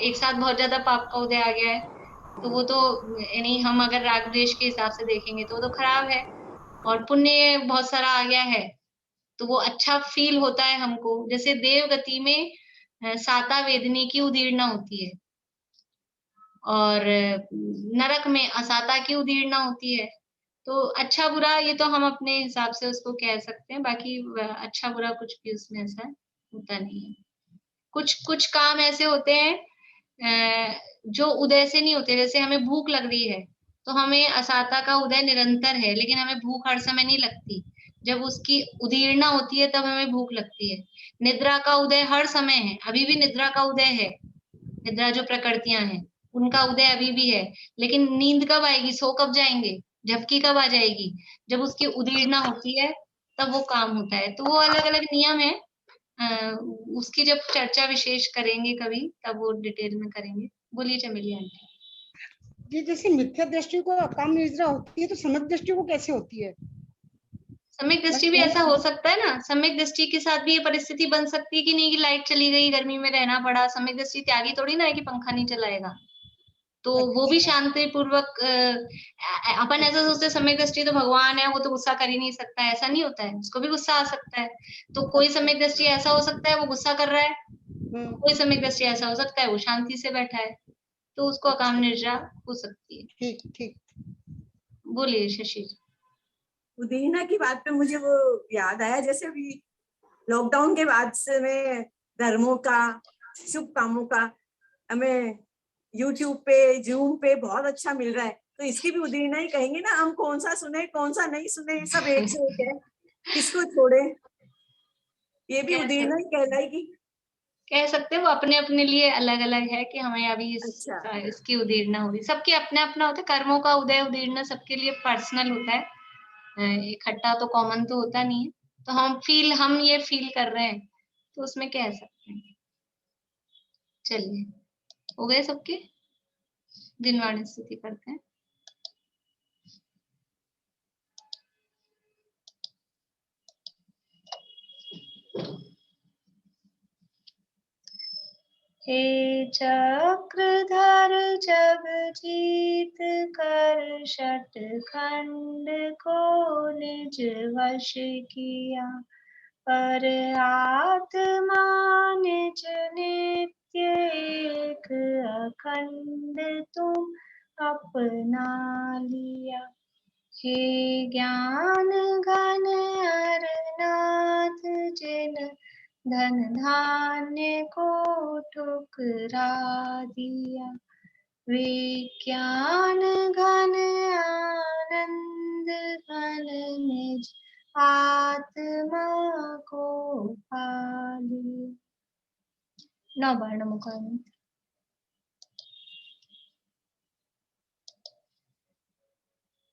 एक साथ बहुत ज्यादा पाप का उदय आ गया है तो वो तो, यानी हम अगर राग द्वेष के हिसाब से देखेंगे तो वो तो खराब है। और पुण्य बहुत सारा आ गया है तो वो अच्छा फील होता है हमको। जैसे देव गति में साता वेदनी की उदीर्णा होती है और नरक में असाता की उदीर्णा होती है। तो अच्छा बुरा ये तो हम अपने हिसाब से उसको कह सकते हैं, बाकी अच्छा बुरा कुछ भी उसमें ऐसा होता नहीं है। कुछ काम ऐसे होते हैं जो उदय से नहीं होते। जैसे हमें भूख लग रही है तो हमें असाता का उदय निरंतर है, लेकिन हमें भूख हर समय नहीं लगती। जब उसकी उदीर्णा होती है तब हमें भूख लगती है। निद्रा का उदय हर समय है, अभी भी निद्रा का उदय है। निद्रा जो प्रकृतियां हैं उनका उदय अभी भी है, लेकिन नींद कब आएगी, सो कब जाएंगे, झपकी कब आ जाएगी? जब उसकी उदीर्णा होती है तब वो काम होता है। तो वो अलग अलग नियम है, उसकी जब चर्चा विशेष करेंगे कभी तब वो डिटेल में करेंगे। बोलिए चमेली आंटी।
जी जैसे मिथ्या दृष्टि को अकाम निद्रा होती है तो सम्यक दृष्टि को कैसे होती है?
सम्यक दृष्टि भी ऐसा हो सकता है ना, सम्यक दृष्टि के साथ भी ये परिस्थिति बन सकती है कि नहीं कि लाइट चली गई, गर्मी में रहना पड़ा। सम्यक दृष्टि त्यागी थोड़ी ना है कि पंखा नहीं चलाएगा, तो वो भी शांति पूर्वक अपन ऐसा सोचते सम्यक दृष्टि तो भगवान है, वो तो गुस्सा कर ही नहीं सकता, ऐसा नहीं होता है, उसको भी गुस्सा आ सकता है। तो कोई सम्यक दृष्टि ऐसा हो सकता है वो गुस्सा कर रहा है, कोई सम्यक दृष्टि ऐसा हो सकता है वो शांति से बैठा है, तो उसको अकाम निद्रा हो सकती है।
ठीक ठीक।
बोलिए शशि।
उदीना की बात पे मुझे वो याद आया, जैसे अभी लॉकडाउन के बाद से मैं धर्मों का, शुभ कामों का हमें यूट्यूब पे, जूम पे बहुत अच्छा मिल रहा है, तो इसकी भी उदीना ही कहेंगे ना, हम कौन सा सुने कौन सा नहीं सुने, सब एक से एक है, किसको छोड़े, ये भी उदीना ही कहलाएगी।
कह सकते हैं, वो अपने अपने लिए अलग अलग है कि हमें अभी इसकी उदीर्णा हो रही, सबके अपने अपना होता है, कर्मों का उदय उदीर्णा सबके लिए पर्सनल होता है, इकट्ठा तो कॉमन तो होता नहीं है। तो हम ये फील कर रहे हैं तो उसमें कह सकते हैं। चलिए हो गए सबके, दिनवाणी स्तुति करते हैं। हे चक्रधर जगजीत कर षटखंड को निज वश किया, पर आत्मा निज नित्य एक अखंड तुम अपना लिया। हे ज्ञान घन अरनाथ जिन धन धान्य को ठुकरा दिया, विज्ञान घन आनंद घन निज आत्मा को पा लिया। नवर्ण मुखांत।